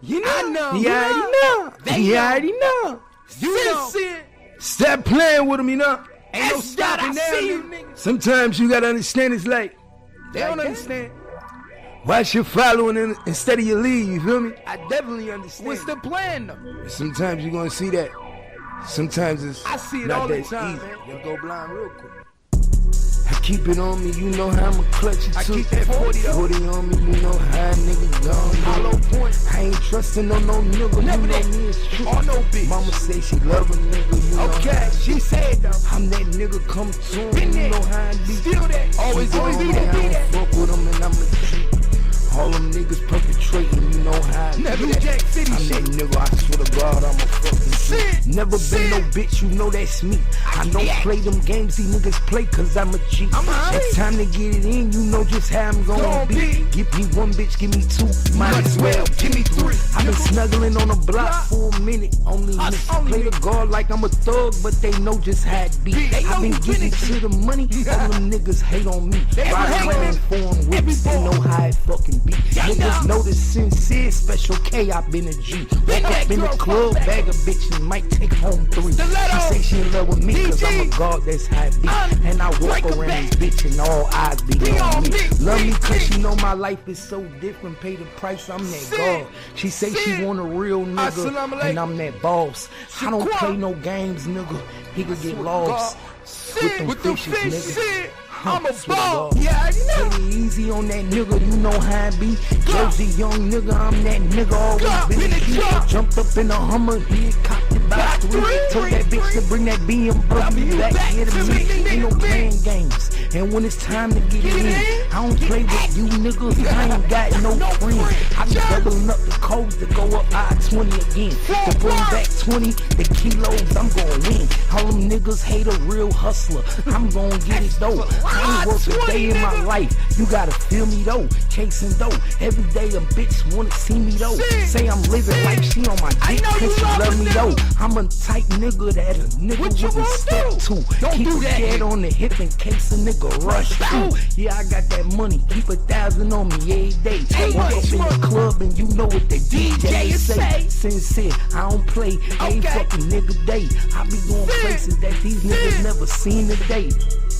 You know, I know. he already know. He already know. You know. Stop playing with him, you know. Ain't no stopping that. Sometimes you gotta understand it's like, they don't understand. Watch your following instead of your lead, you feel me? I definitely understand. What's the plan though? Sometimes you're gonna see that. Sometimes it's I see it not all that the time, easy. man. You'll go blind real quick. I keep it on me, you know how I'ma clutch it I too. keep that 40 though. 40 on me, you know how a nigga gone. Hollow point. I ain't trusting on no nigga, Never you know that. me, it's true. Or no bitch. Mama say she love a nigga, you know. Okay, she said though. I'm that nigga come soon, Been you there. know how I be. Still that. Always be that. Fuck with them and I'ma treat. All them niggas perpetrating, you know how I Never do. that Jack City I'm shit. that nigga, I swear to God, I'm a fucking Shit. Never been no bitch, you know that's me. I don't play them games these niggas play cause I'm a G. It's time to get it in, you know just how I'm gonna be. Give me one bitch, give me two, might as well give me three. I've been snuggling on the block for a minute. Only niggas play the guard like I'm a thug, but they know just how it be. I've been getting to the money, all them niggas hate on me. Ride around foreign whips, they know how it fucking be. Niggas know the sincere, special K, I been a G. Walk up in the club, bag a bitch and might take home 3. She say she in love with me cause I'm a god, that's how it be. And I walk around this bitch and all eyes be on me. Love me cause she know my life is so different, pay the price, I'm that god. She say she want a real nigga and I'm that boss. I don't play no games, nigga, he could get lost. With them fishes, nigga. I'm a ball. Yeah, I know. Take it easy on that nigga, you know how I be. Jersey young nigga, I'm that nigga, always been a kid. Jumped up in a Hummer, he cocked it by 3. Told that bitch to bring that BMW back here to me. Ain't no playing games. And when it's time to get it in, I don't play with you niggas, I ain't got no friends. I be doubling up the codes to go up I-20 again. To bring back 20, the kilos, I'm gonna win. All them niggas hate a real hustler, I'm gonna get it though. I ain't worked a day in my life, you gotta feel me though. Chasing dough, every day a bitch wanna see me though. Say I'm living like she on my dick cause she love me though. I'm a type nigga that a nigga wouldn't step to. Keep a head on the hip in case a nigga rush through. Yeah, I got that money, keep 1,000 on me every day. Walk up in the club and you know what the DJ say. Sincere, I don't play, ain't fucking nigga day. I be going places that these niggas never seen today.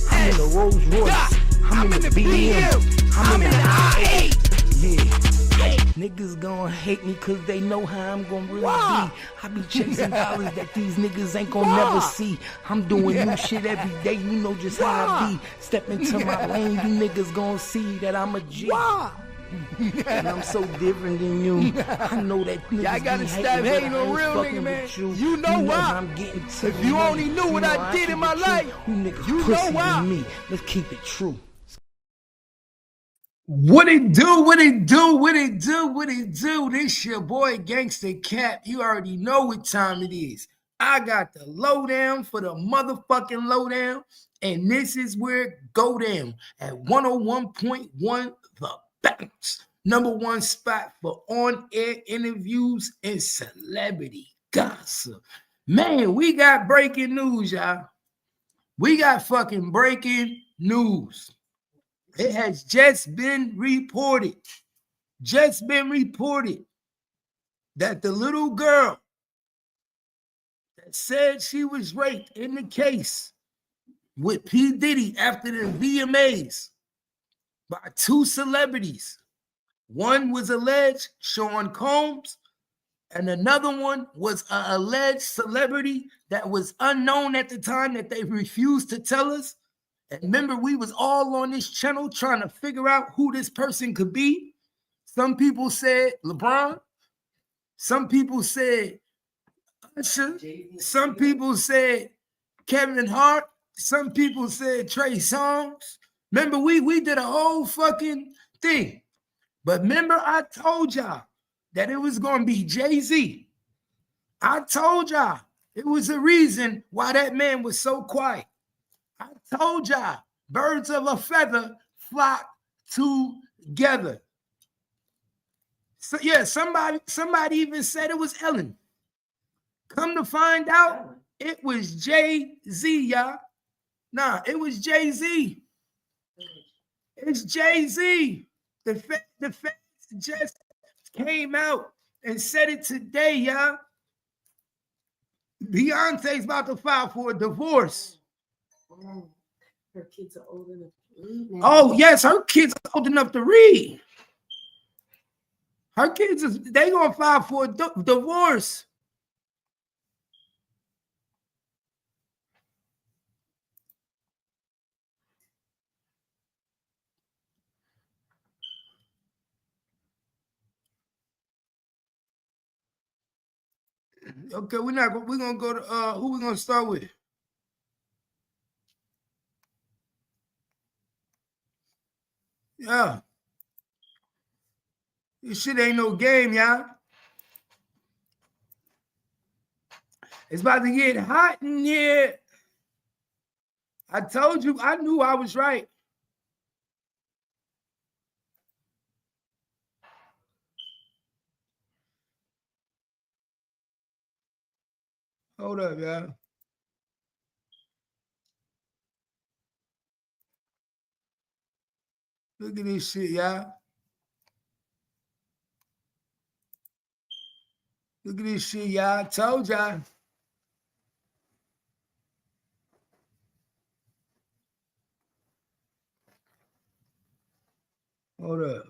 I'm in the Rolls Royce, I'm in the BM, I'm in the I8. Yeah, niggas gon' hate me cause they know how I'm gon' really be. I be chasing dollars that these niggas ain't gon' never see. I'm doing new shit every day, you know just how I be. Step into my lane, you niggas gon' see that I'm a G. And I'm so different than you. I know that niggas I gotta stop hating on real nigga, man. You know why? I'm getting to if you only knew what I did in my life, you niggas you pussy know why. than me. Let's keep it true. What it do, what it do, what it do, what it do? This your boy Gangsta Cap. You already know what time it is. I got the lowdown for the motherfucking lowdown, and this is where it go down at 101.1 The Bounce. #1 spot for on-air interviews and celebrity gossip. Man, we got breaking news, y'all. We got fucking breaking news. It has just been reported that the little girl that said she was raped in the case with P. Diddy after the VMAs by 2 celebrities. One was alleged Sean Combs, and another one was an alleged celebrity that was unknown at the time that they refused to tell us. And remember, we was all on this channel trying to figure out who this person could be. Some people said LeBron. Some people said Usher. Some people said Kevin Hart. Some people said Trey Songz. Remember, we did a whole fucking thing. But remember, I told y'all that it was going to be Jay-Z. I told y'all it was a reason why that man was so quiet. I told y'all, birds of a feather flock together. So yeah, somebody even said it was Ellen. Come to find out, it was Jay-Z, y'all. Nah, it was Jay-Z. It's Jay-Z. The feds came out and said it today, y'all. Beyonce's about to file for a divorce. Her kids are old enough to read now. Oh, yes, her kids are old enough to read. Her kids, they gonna file for a divorce. Okay, we're gonna go to who we gonna start with? Yeah. This shit ain't no game, y'all. It's about to get hot in here. I told you, I knew I was right. Hold up, y'all. Look at this shit, y'all. Look at this shit, y'all. I told y'all. Hold up.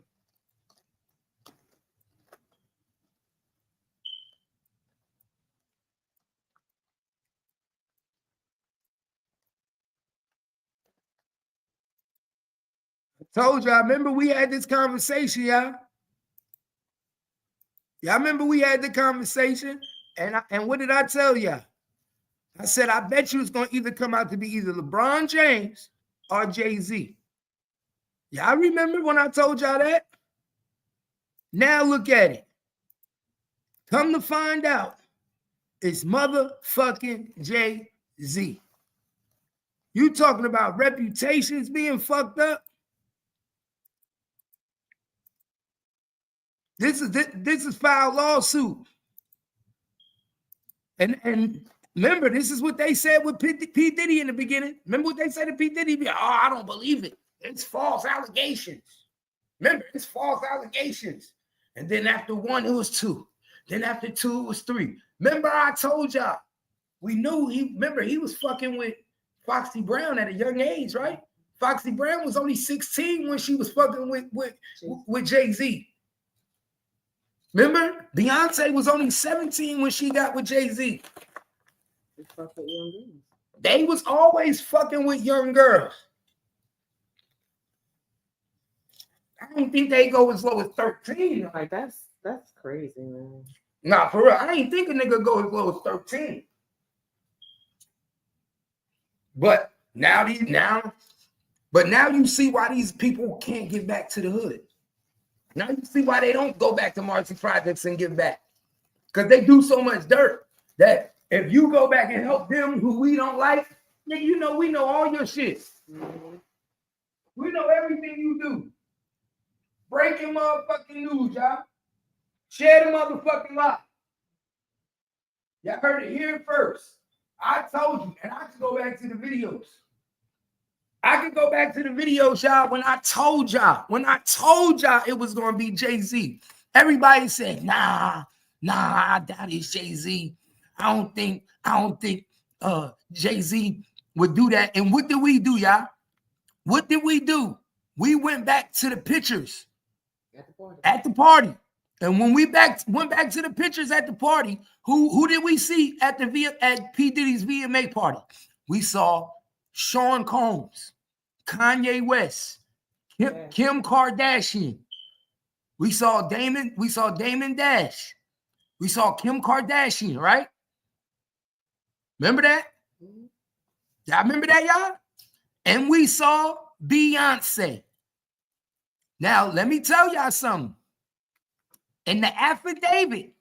I told y'all, remember we had this conversation, y'all? Y'all remember we had the conversation? And what did I tell y'all? I said, I bet you it's going to either come out to be either LeBron James or Jay-Z. Y'all remember when I told y'all that? Now look at it. Come to find out, it's motherfucking Jay-Z. You talking about reputations being fucked up? This is foul lawsuit. And remember, this is what they said with P. Diddy in the beginning. Remember what they said to P. Diddy? Oh, I don't believe it. It's false allegations. Remember, it's false allegations. And then after one, it was two. Then after two, it was three. Remember, I told y'all, we knew he was fucking with Foxy Brown at a young age, right? Foxy Brown was only 16 when she was fucking with Jay-Z. Remember? Beyonce was only 17 when she got with Jay-Z. They was always fucking with young girls. I don't think they go as low as 13. Like that's crazy, man. Nah, for real. I ain't think a nigga go as low as 13. But now you see why these people can't get back to the hood. Now you see why they don't go back to Marcy Projects and give back. Because they do so much dirt that if you go back and help them who we don't like, nigga, we know all your shit. Mm-hmm. We know everything you do. Breaking motherfucking news, y'all. Share the motherfucking lie. Y'all heard it here first. I told you, and I can go back to the videos. Y'all, when I told y'all it was going to be Jay-Z. Everybody said, nah, I doubt it's Jay-Z. I don't think Jay-Z would do that. And what did we do, y'all? What did we do? We went back to the pictures at the party. And when we went back to the pictures at the party, who did we see at P. Diddy's VMA party? We saw Sean Combs, Kanye West, Kim Kardashian. We saw Damon Dash. We saw Kim Kardashian, right? Remember that? Y'all remember that, y'all? And we saw Beyonce. Now, let me tell y'all something. In the affidavit,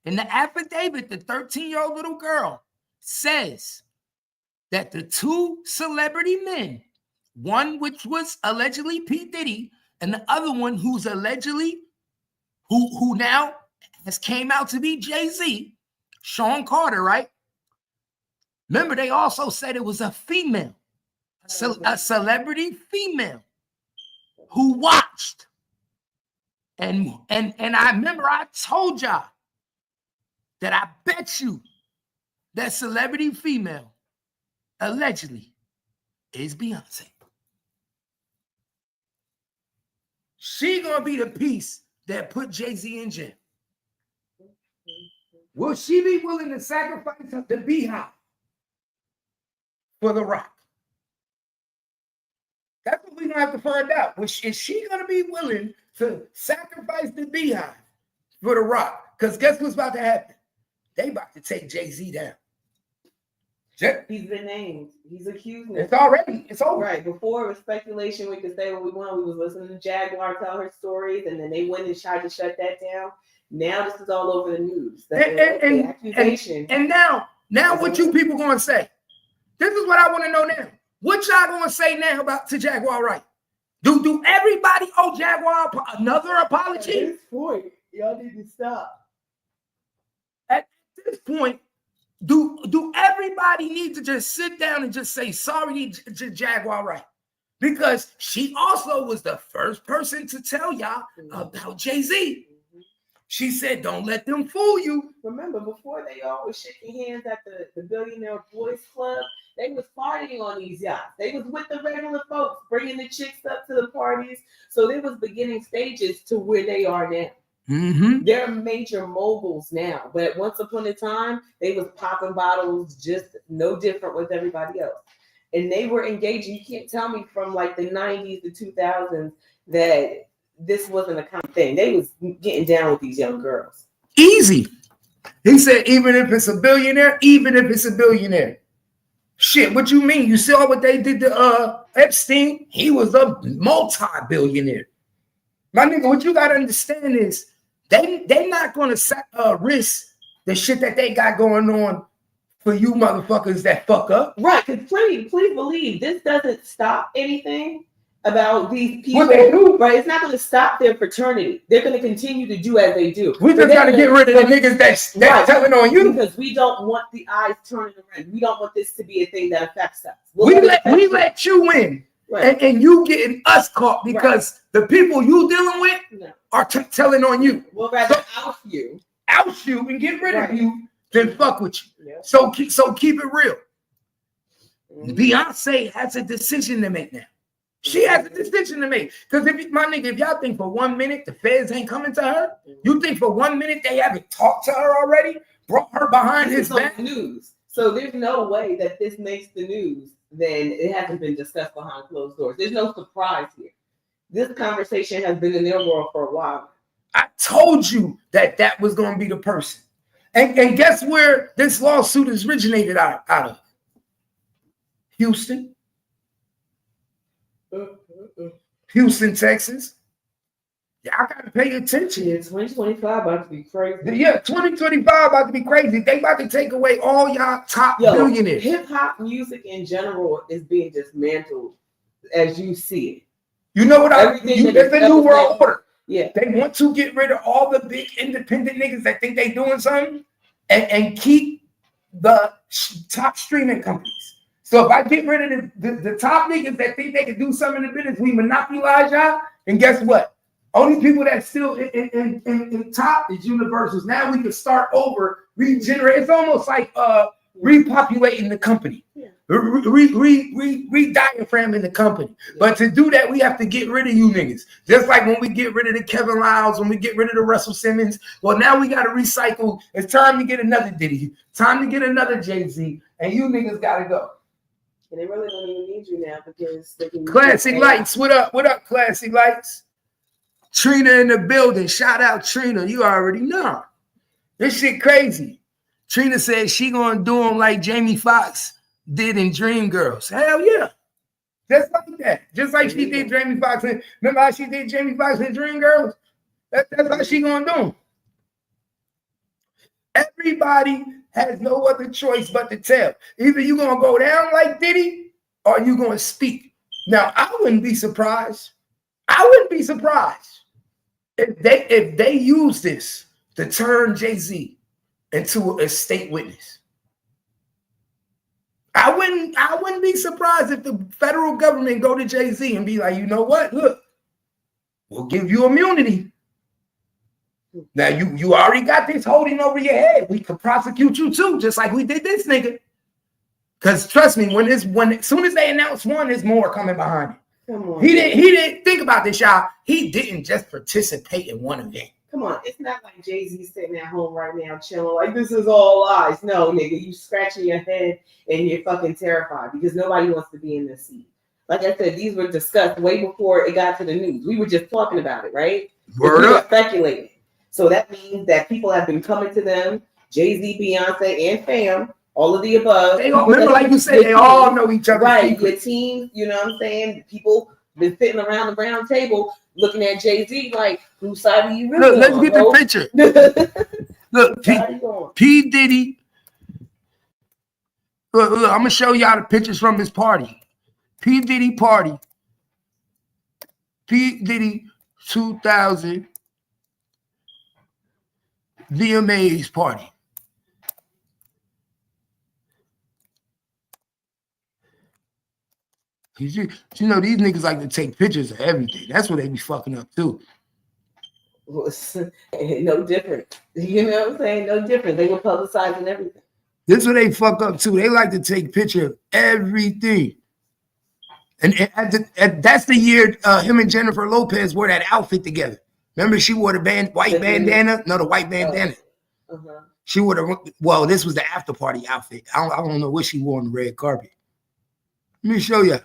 the 13-year-old little girl says that the two celebrity men, one which was allegedly P. Diddy, and the other one who's allegedly, who now has came out to be Jay-Z, Shawn Carter, right? Remember, they also said it was a female, a celebrity female who watched And I remember I told y'all that I bet you that celebrity female allegedly is Beyonce. She gonna be the piece that put Jay-Z in jail. Will she be willing to sacrifice the Beehive for The Rock? That's what we're gonna have to find out. Is she gonna be willing to sacrifice the Beehive for The Rock? Because guess what's about to happen? They about to take Jay-Z down. He's been named. He's accused now. It's over. Right. Before it was speculation, we could say what we want. We was listening to Jaguar tell her stories, and then they went and tried to shut that down. Now this is all over the news. The accusation. And now what you people gonna say? This is what I want to know now. What y'all gonna say now about to Jaguar Wright? Do everybody owe Jaguar another apology? At this point, y'all need to stop. At this point, do everybody need to just sit down and just say sorry to Jaguar Wright? Because she also was the first person to tell y'all about Jay-Z. She said, don't let them fool you. Remember, before they all was shaking hands at the Billionaire Boys Club, they was partying on these yachts. They was with the regular folks, bringing the chicks up to the parties. So they was beginning stages to where they are now. Mm-hmm. They're major moguls now. But once upon a time, they was popping bottles just no different with everybody else. And they were engaging. You can't tell me from like the 90s to 2000s that this wasn't a common thing. They was getting down with these young girls. Easy. He said, even if it's a billionaire. Shit, what you mean? You saw what they did to Epstein? He was a multi-billionaire. My nigga, what you gotta understand is they not gonna risk the shit that they got going on for you motherfuckers that fuck up. Right, because please believe this doesn't stop anything about these people. What they do? Right, it's not going to stop their fraternity. They're going to continue to do as they do. We just got to get rid of the niggas that's right, telling on you. Because we don't want the eyes turning around. We don't want this to be a thing that affects us. We let you win. Right. And you getting us caught because the people you dealing with are telling on you. We'll rather out you and get rid of you than fuck with you. Yeah. So keep it real. Beyonce has a decision to make now. She has a decision to make. Because if y'all think for 1 minute the feds ain't coming to her, you think for 1 minute they haven't talked to her already, brought her behind his back? News. So there's no way that this makes the news. Then it hasn't been discussed behind closed doors. There's no surprise here. This conversation has been in their world for a while. I told you that was going to be the person. And guess where this lawsuit is originated out of? Houston. Houston, Texas. Yeah, I gotta pay attention. Yeah, 2025 about to be crazy. Yeah, 2025 about to be crazy. They about to take away all y'all top billionaires. Hip hop music in general is being dismantled as you see it. You know what it's the new world order. Yeah. They want to get rid of all the big independent niggas that think they doing something and keep the top streaming companies. So if I get rid of the top niggas that think they can do something in the business, we monopolize y'all. And guess what? Only people that's still in top is Universals. Now we can start over, regenerate. It's almost like repopulating the company, re-diaphragming the company. But to do that, we have to get rid of you niggas. Just like when we get rid of the Kevin Lyles, when we get rid of the Russell Simmons. Well, now we got to recycle. It's time to get another Diddy. Time to get another Jay-Z. And you niggas got to go. And they really don't even need you now because they can. Classy Lights, what up? What up, Classy Lights? Trina in the building. Shout out Trina. You already know. This shit crazy. Trina said she gonna do them like Jamie Foxx did in Dreamgirls. Hell yeah. Just like that. Just like she did Jamie Foxx. Remember how she did Jamie Foxx in Dreamgirls? That's how she gonna do them. Everybody has no other choice but to tell. Either you gonna go down like Diddy or you gonna speak. Now, I wouldn't be surprised. If they use this to turn Jay-Z into a state witness. I wouldn't be surprised if the federal government go to Jay-Z and be like, you know what? Look, we'll give you immunity, Now you already got this holding over your head. We could prosecute you too, just like we did this nigga. Because trust me, as soon as they announce one, there's more coming behind it. Come on. He didn't think about this, y'all. He didn't just participate in one event. Come on, it's not like Jay-Z sitting at home right now chilling like this is all lies. No, nigga, you scratching your head and you're fucking terrified because nobody wants to be in this seat. Like I said, these were discussed way before it got to the news. We were just talking about it, right? Word we up. were speculating. So that means that people have been coming to them, Jay-Z, Beyonce, and fam, all of the above. They all, remember, like you said, they all know each other. Right, your team, you know what I'm saying? People been sitting around the round table looking at Jay-Z like, whose side are you really Look, let's on, get bro? the picture. Look, P. Diddy. Look, I'm going to show y'all the pictures from his party. P. Diddy party. P. Diddy 2000 VMA's party. You know, these niggas like to take pictures of everything. That's what they be fucking up too. No different. You know what I'm saying? No different. They were publicizing everything. This is what they fuck up too. They like to take picture of everything. And that's the year him and Jennifer Lopez wore that outfit together. Remember, she wore the white bandana? No, the white bandana. Uh-huh. She wore well, this was the after party outfit. I don't know what she wore on the red carpet. Let me show you.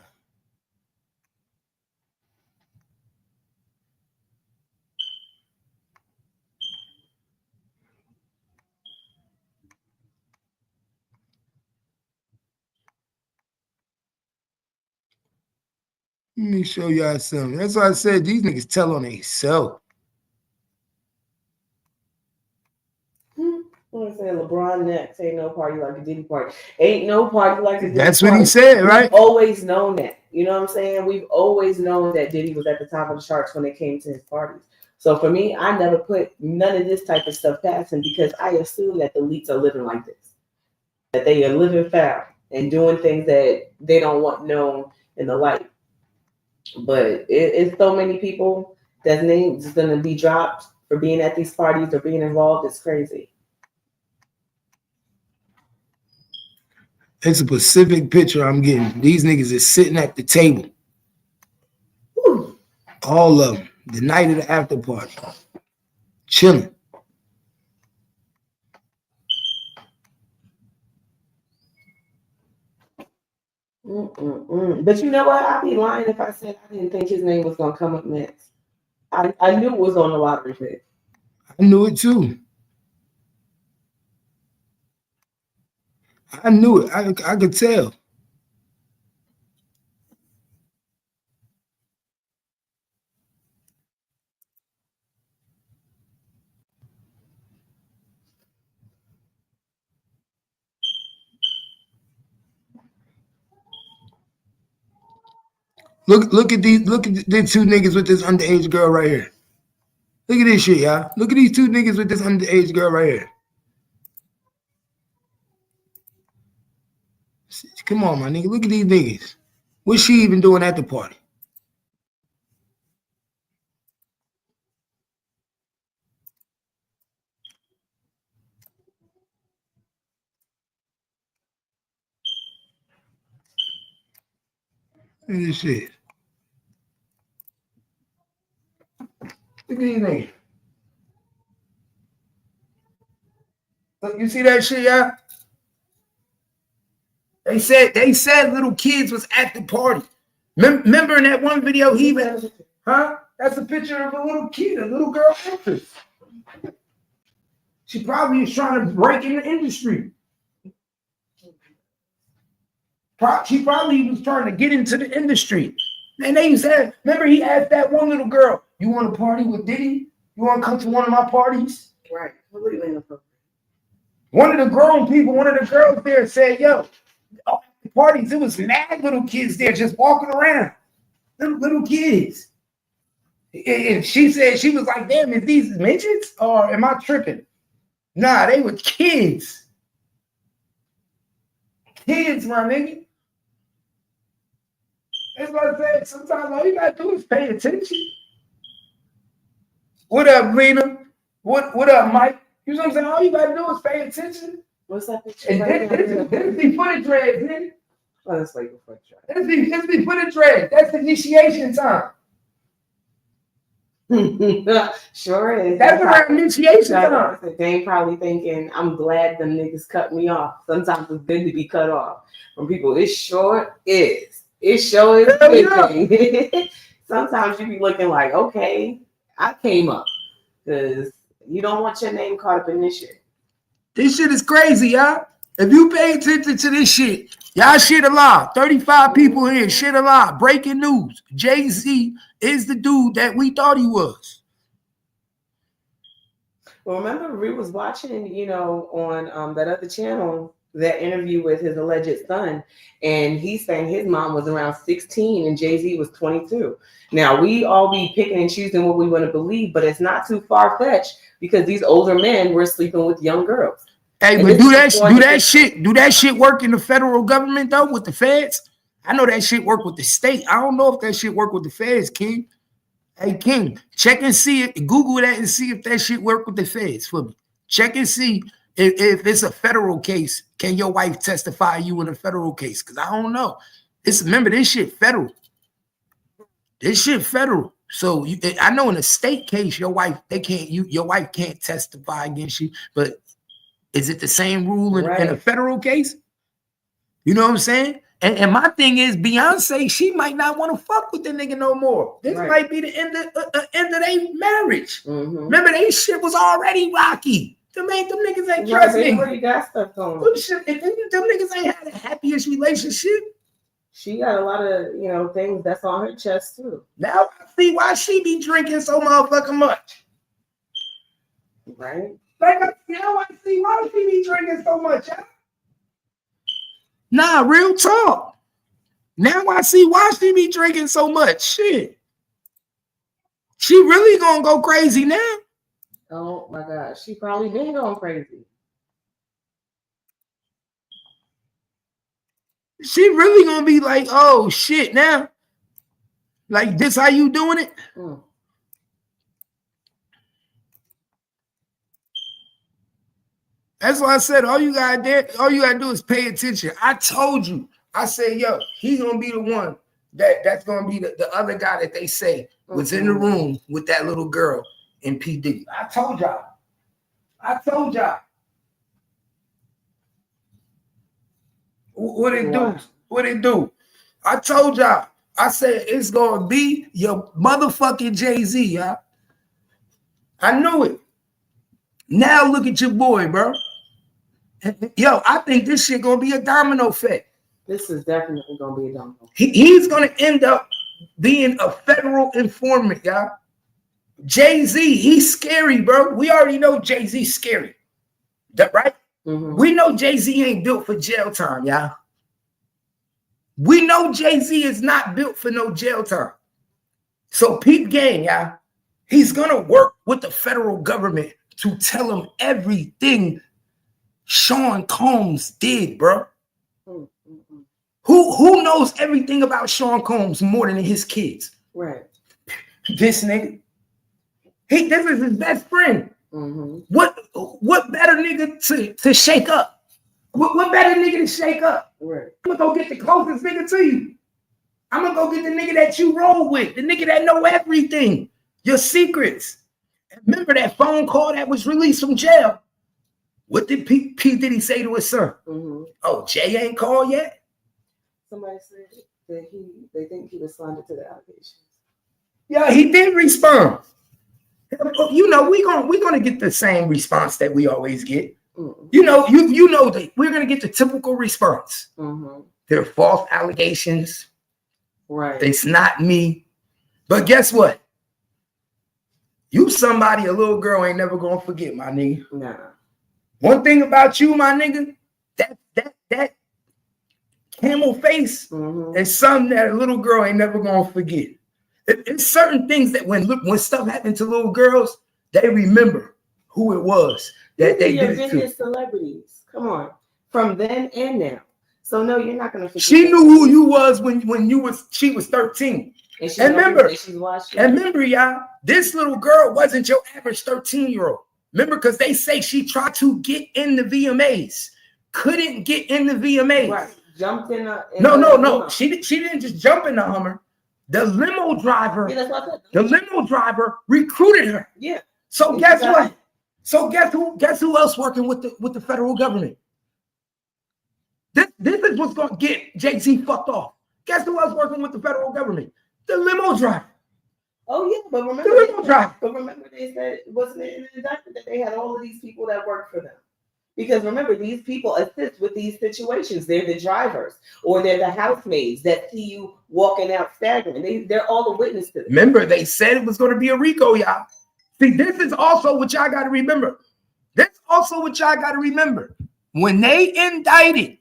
Let me show y'all something. That's why I said these niggas tell on themselves. What I'm saying, LeBron next. Ain't no party like a Diddy party. Ain't no party like a Diddy That's party. what he said, right? We've always known that. You know what I'm saying? We've always known that Diddy was at the top of the charts when it came to his parties. So for me, I never put none of this type of stuff past him because I assume that the elites are living like this. That they are living foul and doing things that they don't want known in the light. But it's so many people that's names is going to be dropped for being at these parties or being involved. It's crazy. It's a specific picture I'm getting. These niggas is sitting at the table. Whew. All of them. The night of the after party. Chilling. But you know what? I'd be lying if I said I didn't think his name was going to come up next. I knew it was on the lottery pick. I knew it too. I knew it. I could tell. Look at these two niggas with this underage girl right here. Look at this shit, y'all. Look at these two niggas with this underage girl right here. Come on, my nigga. Look at these niggas. What's she even doing at the party? Look at this shit. Look at these niggas. Look, you see that shit, y'all? They said little kids was at the party. Remember in that one video he went, huh? That's a picture of a little kid, a little girl actress. She probably is trying to break in the industry. She probably was trying to get into the industry. And they said, remember he asked that one little girl, you want to party with Diddy? You want to come to one of my parties? Right. Completely inappropriate. One of the grown people, one of the girls there said, yo, the parties, it was mad little kids there just walking around. Little kids. And she said, she was like, damn, is these midgets or am I tripping? Nah, they were kids. Kids, my nigga. That's what I said. Sometimes all you gotta do is pay attention. What up, Lena? What up, Mike? You know what I'm saying? All you gotta do is pay attention. What's that picture? And this be footage dreads, man. Oh, let's wait before the This be footage dreads. That's initiation time. Sure is. That's around initiation time. They ain't probably thinking, I'm glad them niggas cut me off. Sometimes it's good to be cut off from people. It sure is. It sure is a good thing. Sometimes you be looking like, okay, I came up. Because you don't want your name caught up in this shit. This shit is crazy, y'all. If you pay attention to this shit, y'all shit a lot. 35 people here, shit a lot. Breaking news. Jay-Z is the dude that we thought he was. Well, remember we was watching, on that other channel, that interview with his alleged son, and he's saying his mom was around 16 and Jay-Z was 22. Now, we all be picking and choosing what we want to believe, but it's not too far-fetched because these older men were sleeping with young girls. Hey, but do that shit work in the federal government though with the feds? I know that shit work with the state. I don't know if that shit work with the feds, King. Hey, King, check and see it. Google that and see if that shit work with the feds for me. Check and see if it's a federal case. Can your wife testify you in a federal case? Because I don't know. Remember, this shit federal. This shit federal. So I know in a state case, your wife can't testify against you, but is it the same rule in a federal case? You know what I'm saying? And my thing is, Beyonce, she might not want to fuck with the nigga no more. This might be the end of their marriage. Mm-hmm. Remember, they shit was already rocky. Them niggas ain't trusting. Where you got stuff going? Them niggas ain't had the happiest relationship. She got a lot of, things that's on her chest too. Now I see why she be drinking so motherfucking much. Right? Like, now I see why she be drinking so much. Huh? Nah, real talk. Now I see why she be drinking so much. Shit. She really gonna go crazy now. Oh my gosh. She probably been going crazy. She really gonna be like, oh shit now. Like, this how you doing it? Mm. That's why I said all you gotta do is pay attention. I told you. I said, yo, he's gonna be the one that's gonna be the other guy that they say was in the room with that little girl in PD. I told y'all. What it do? What it do? I told y'all. I said it's gonna be your motherfucking Jay-Z, y'all. I knew it. Now look at your boy, bro. Yo, I think this shit gonna be a domino effect. This is definitely gonna be a domino. He's gonna end up being a federal informant, y'all. Jay-Z, he's scary, bro. We already know Jay-Z's scary. That right? Mm-hmm. We know Jay-Z ain't built for jail time, y'all. We know Jay-Z is not built for no jail time. So peep gang, y'all. He's gonna work with the federal government to tell him everything Shawn Combs did, bro. Mm-hmm. Who knows everything about Shawn Combs more than his kids? Right. This nigga. This is his best friend. Mm-hmm. What better nigga to shake up? What better nigga to shake up? Right. I'm gonna go get the closest nigga to you. I'm gonna go get the nigga that you roll with, the nigga that know everything, your secrets. Remember that phone call that was released from jail? What did P Diddy say to his son? Mm-hmm. Oh, Jay ain't called yet? Somebody said that they think he responded to the allegations. Yeah, he did respond. You know, we're gonna get the same response that we always get. Mm-hmm. You know that we're gonna get the typical response. Mm-hmm. They're false allegations. Right. It's not me. But guess what? You somebody a little girl ain't never gonna forget, my nigga. Nah. One thing about you, my nigga, that camel face is something that a little girl ain't never gonna forget. It's certain things that when stuff happened to little girls, they remember who it was that they did it to. Celebrities, come on, from then and now. So no, you're not gonna forget. She knew who you was when she was 13. And remember, y'all, this little girl wasn't your average 13-year-old. Remember, because they say she tried to get in the VMAs, couldn't get in the VMAs. Right. Jumped in a No. She didn't just jump in the Hummer. The limo driver, that's what I said. the limo driver recruited her. Yeah. So guess what? So guess who else working with the federal government? This is what's gonna get Jay-Z fucked off. Guess who else working with the federal government? The limo driver. Oh yeah, but remember, they said, wasn't it in the indictment that they had all of these people that work for them? Because remember, these people assist with these situations. They're the drivers, or they're the housemaids that see you walking out staggering. They're all the witnesses. Remember, they said it was going to be a RICO, y'all. See, this is also what y'all got to remember. When they indicted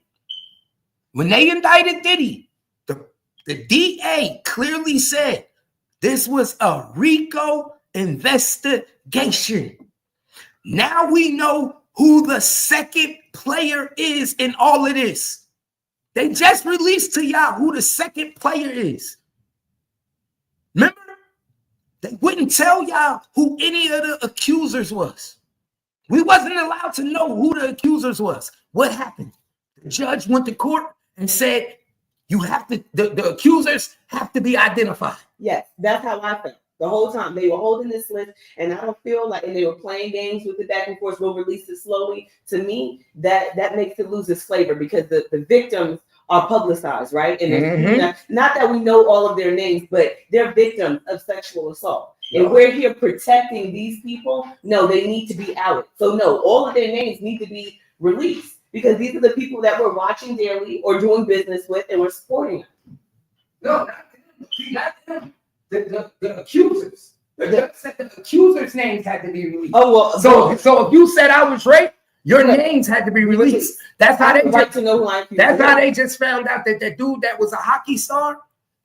Diddy, the DA clearly said this was a RICO investigation. Now we know who the second player is in all of this. They just released to y'all who the second player is. Remember? They wouldn't tell y'all who any of the accusers was. We wasn't allowed to know who the accusers was. What happened? The judge went to court and said, you have to, the accusers have to be identified. Yes, that's how I felt. The whole time they were holding this list, and I don't feel like, and they were playing games with it back and forth. We'll release it slowly. To me, that makes it lose its flavor because the victims are publicized, right? And not that we know all of their names, but they're victims of sexual assault. And we're here protecting these people. No, they need to be outed. So no, all of their names need to be released because these are the people that we're watching daily or doing business with, and we're supporting them. No, not them. The accusers. The judge said the accusers' names had to be released. Oh well. So if you said I was raped, your names had to be released. That's how they like to know who I'm. That's how they just found out that dude that was a hockey star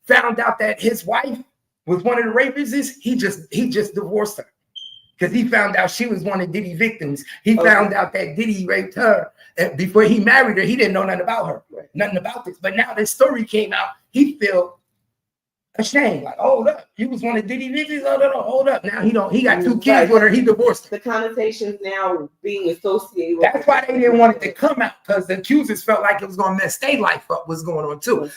found out that his wife was one of the rapists. He just divorced her because he found out she was one of Diddy's victims. He found out that Diddy raped her, and before he married her, he didn't know nothing about her, nothing about this. But now this story came out, he felt ashamed. Like, hold up, you was one of Diddy's victims. Hold up. Now he got two kids with her. He divorced her. The connotations now being associated. That's why they didn't want it to come out because the accusers felt like it was going to mess their life up. What's going on too?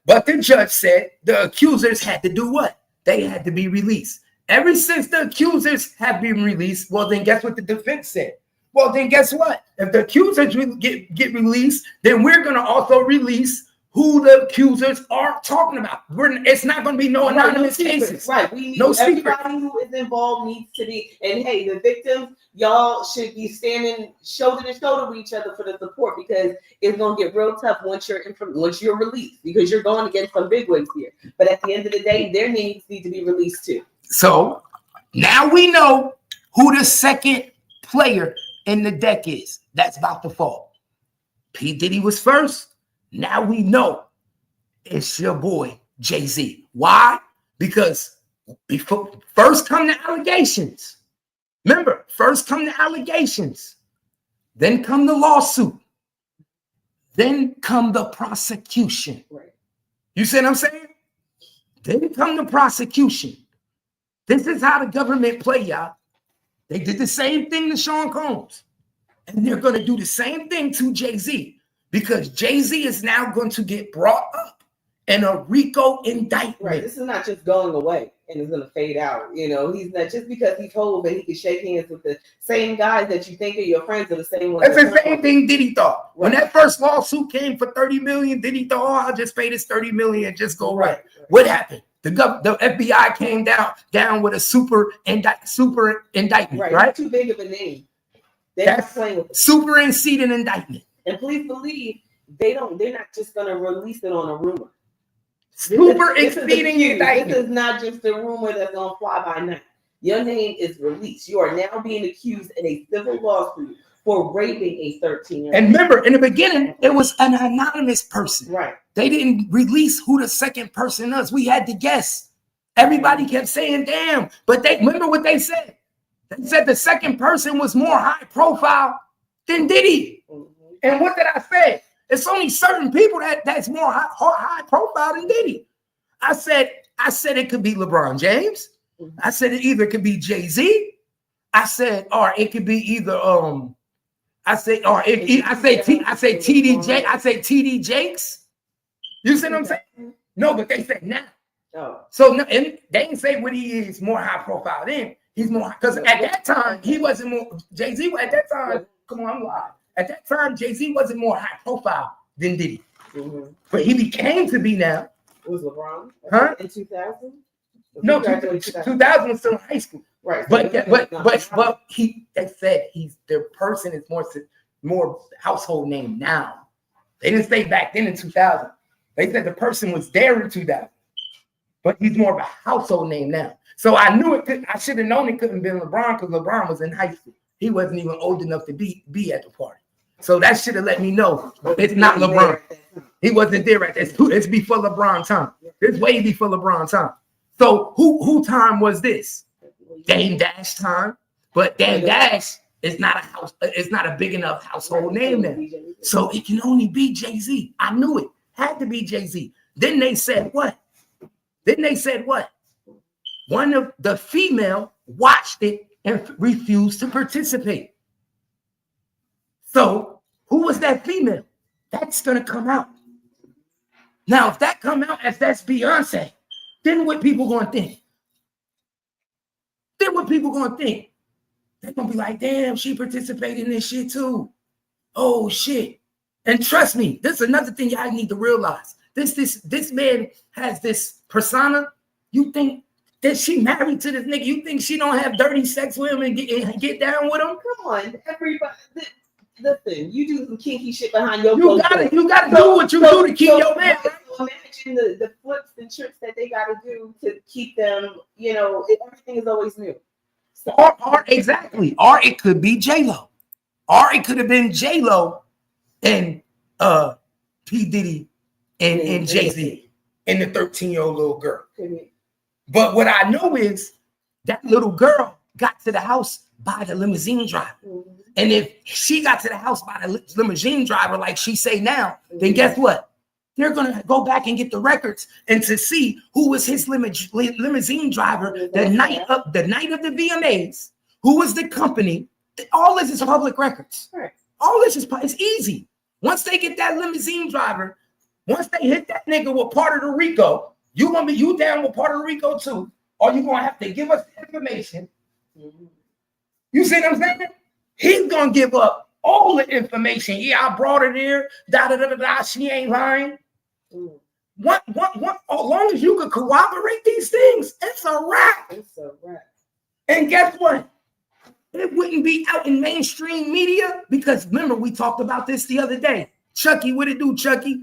But the judge said the accusers had to do what? They had to be released. Ever since the accusers have been released, well, then guess what the defense said? Well, then guess what? If the accusers get released, then we're going to also release who the accusers are talking about. It's not going to be no anonymous cases. Right. We need everybody who is involved needs to be. And hey, the victims, y'all should be standing shoulder to shoulder with each other for the support because it's going to get real tough once you're released because you're going against some bigwigs here. But at the end of the day, their names need to be released too. So now we know who the second player in the deck is that's about to fall. P. Diddy was first. Now we know it's your boy, Jay-Z. Why? Because first come the allegations. Remember, first come the allegations. Then come the lawsuit. Then come the prosecution. Right. You see what I'm saying? Then come the prosecution. This is how the government play, y'all. They did the same thing to Sean Combs. And they're going to do the same thing to Jay-Z. Because Jay-Z is now going to get brought up in a RICO indictment. Right. This is not just going away and it's going to fade out. You know, he's not just because he's told that he can shake hands with the same guys that you think are your friends are the same ones. That's the same thing Diddy thought. When that first lawsuit came for $30 million, Diddy thought, oh, I'll just pay this $30 million and just go right. What happened? The FBI came down with a super indictment, right? Too big of a name. They're not playing with it. Superseding indictment. And please believe they're not just gonna release it on a rumor. Superseding indictment. This is not just a rumor that's gonna fly by night. Your name is released. You are now being accused in a civil lawsuit for raping a 13-year-old. And remember, in the beginning, it was an anonymous person. Right. They didn't release who the second person was. We had to guess. Everybody kept saying, damn. But they remember what they said. They said the second person was more high profile than Diddy. Mm-hmm. And what did I say? It's only certain people that's more high profile than Diddy. I said it could be LeBron James. Mm-hmm. I said it either could be Jay-Z. I said, or it could be either I say, or I say TD Jakes. You see what I'm saying? No, but they say now. Oh. So no, and they didn't say what he is more high profile then. He's more because at that time he wasn't more Jay-Z at that time. Come on, I'm live. At that time, Jay-Z wasn't more high profile than Diddy. Mm-hmm. But he became to be now. Was LeBron? Huh? In 2000? No, 2000 was still in high school. Right. But they said their person is more household name now. They didn't say back then in 2000. They said the person was there in 2000, but he's more of a household name now. So I knew it could. I should have known it couldn't be LeBron because LeBron was in high school. He wasn't even old enough to be at the party. So that should have let me know it's not LeBron. He wasn't there at this. It's before LeBron time. It's way before LeBron time. So who time was this? Dame Dash time. But Dame Dash is not a house. It's not a big enough household name then. So it can only be Jay-Z. I knew it had to be Jay-Z. Then they said what? One of the female watched it and refused to participate. So who was that female? That's gonna come out. Now, if that come out as that's Beyonce, then what people gonna think? They're gonna be like, damn, she participated in this shit too. Oh shit. And trust me, this is another thing y'all need to realize. This man has this persona. You think that she married to this nigga? You think she don't have dirty sex with him and get down with him? Come on, everybody. Listen, you do some kinky shit behind your You gotta do what you do to keep your man. Imagine the flips and tricks that they gotta do to keep them, everything is always new. So, or exactly. Or it could be J-Lo. Or it could have been J-Lo and P. Diddy and Jay-Z and the 13-year-old little girl. But what I know is that little girl got to the house by the limousine driver. Mm-hmm. And if she got to the house by the limousine driver, like she say now, then guess what? They're gonna go back and get the records and to see who was his limousine driver the night of the VMAs, who was the company. All this is public records. Right. All this is it's easy. Once they get that limousine driver, once they hit that nigga with part of the RICO, you down with part of the RICO too, or you gonna have to give us the information. Mm-hmm. You see what I'm saying? He's gonna give up all the information. Yeah, I brought her there. She ain't lying. Mm. What? As long as you could corroborate these things, it's a wrap. It's a wrap. And guess what? It wouldn't be out in mainstream media because remember we talked about this the other day. Chucky, what it do, Chucky?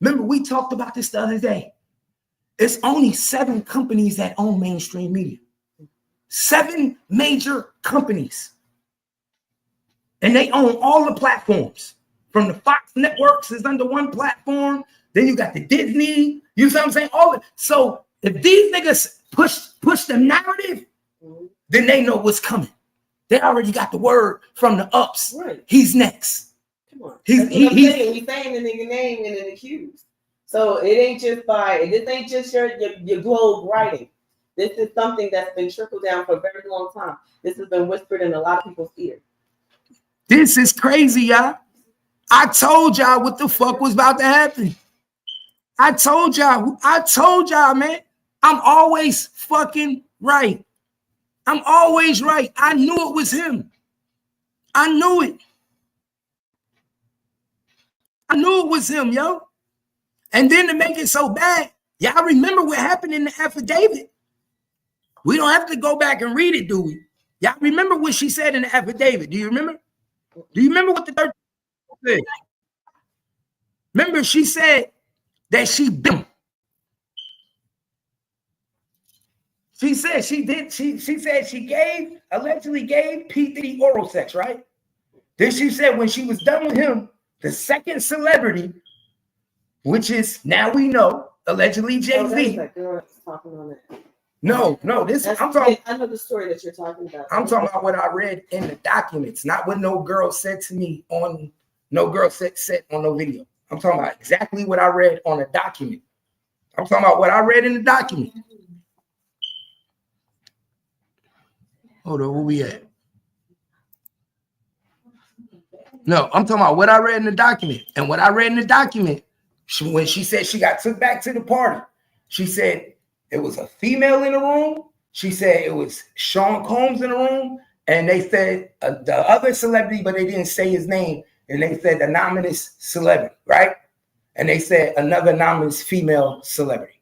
Remember we talked about this the other day. It's only 7 companies that own mainstream media. 7 major companies. And they own all the platforms. From the Fox networks is under one platform. Then you got the Disney. You see what I'm saying? So if these niggas push the narrative, then they know what's coming. They already got the word from the ups. Right. He's next. Come on. He's saying the nigga name and an accused. So it ain't just this ain't just your globe writing. This is something that's been trickled down for a very long time. This has been whispered in a lot of people's ears. This is crazy, y'all. I told y'all what the fuck was about to happen. I told y'all, man. I'm always fucking right. I'm always right. I knew it was him. I knew it. I knew it was him, yo. And then to make it so bad, y'all remember what happened in the affidavit? We don't have to go back and read it, do we? Y'all remember what she said in the affidavit? Do you remember? Do you remember what the 13 said? Remember, she said that she bit. She said she did. She said she allegedly gave P. Diddy oral sex, right? Then she said when she was done with him, the second celebrity, which is now we know allegedly Jay-Z. No, this I'm talking. I know the story that you're talking about. I'm talking about what I read in the documents, not what no girl said to me on no girl said on no video. I'm talking about exactly what I read on a document. I'm talking about what I read in the document. Hold on, where we at? No, I'm talking about what I read in the document. And what I read in the document, when she said she got took back to the party, she said it was a female in the room. She said it was Sean Combs in the room. And they said the other celebrity, but they didn't say his name. And they said anonymous celebrity, right? And they said another anonymous female celebrity.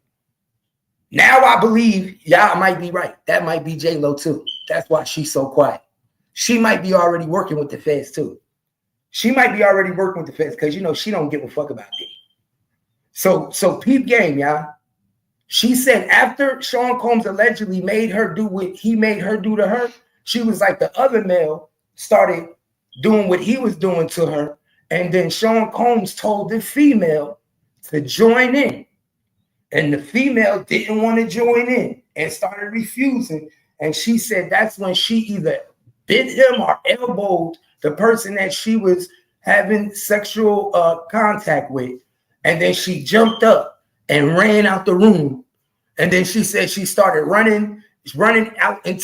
Now I believe y'all might be right. That might be J-Lo too. That's why she's so quiet. She might be already working with the feds too. She might be already working with the feds because, you know, she don't give a fuck about Diddy. So peep game, y'all. She said after Sean Combs allegedly made her do what he made her do to her, she was like the other male started doing what he was doing to her. And then Sean Combs told the female to join in. And the female didn't want to join in and started refusing. And she said that's when she either bit him or elbowed the person that she was having sexual contact with. And then she jumped up and ran out the room. And then she said she started running out in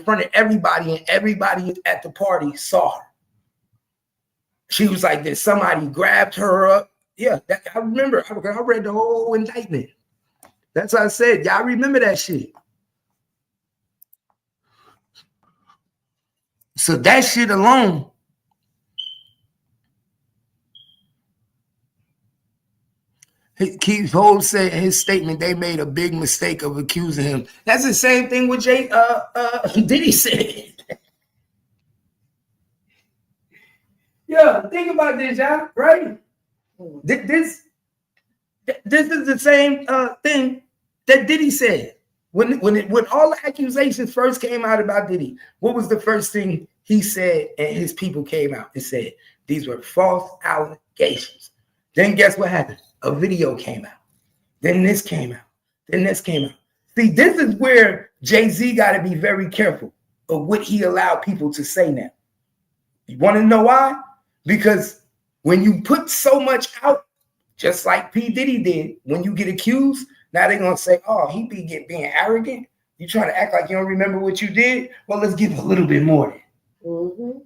front of everybody, and everybody at the party saw her. She was like this. Somebody grabbed her up. Yeah, I remember. I read the whole indictment. That's what I said. Y'all remember that shit. So that shit alone. Keith Holmes said in his statement they made a big mistake of accusing him. That's the same thing with Diddy said. Yeah, think about this, y'all, right? This is the same thing that Diddy said. When all the accusations first came out about Diddy, what was the first thing he said and his people came out and said? These were false allegations. Then guess what happened? A video came out. Then this came out. Then this came out. See, this is where Jay-Z got to be very careful of what he allowed people to say now. You want to know why? Because when you put so much out, just like P. Diddy did, when you get accused, now they're going to say, oh, he being arrogant. You trying to act like you don't remember what you did? Well, let's give a little bit more then. Mm-hmm.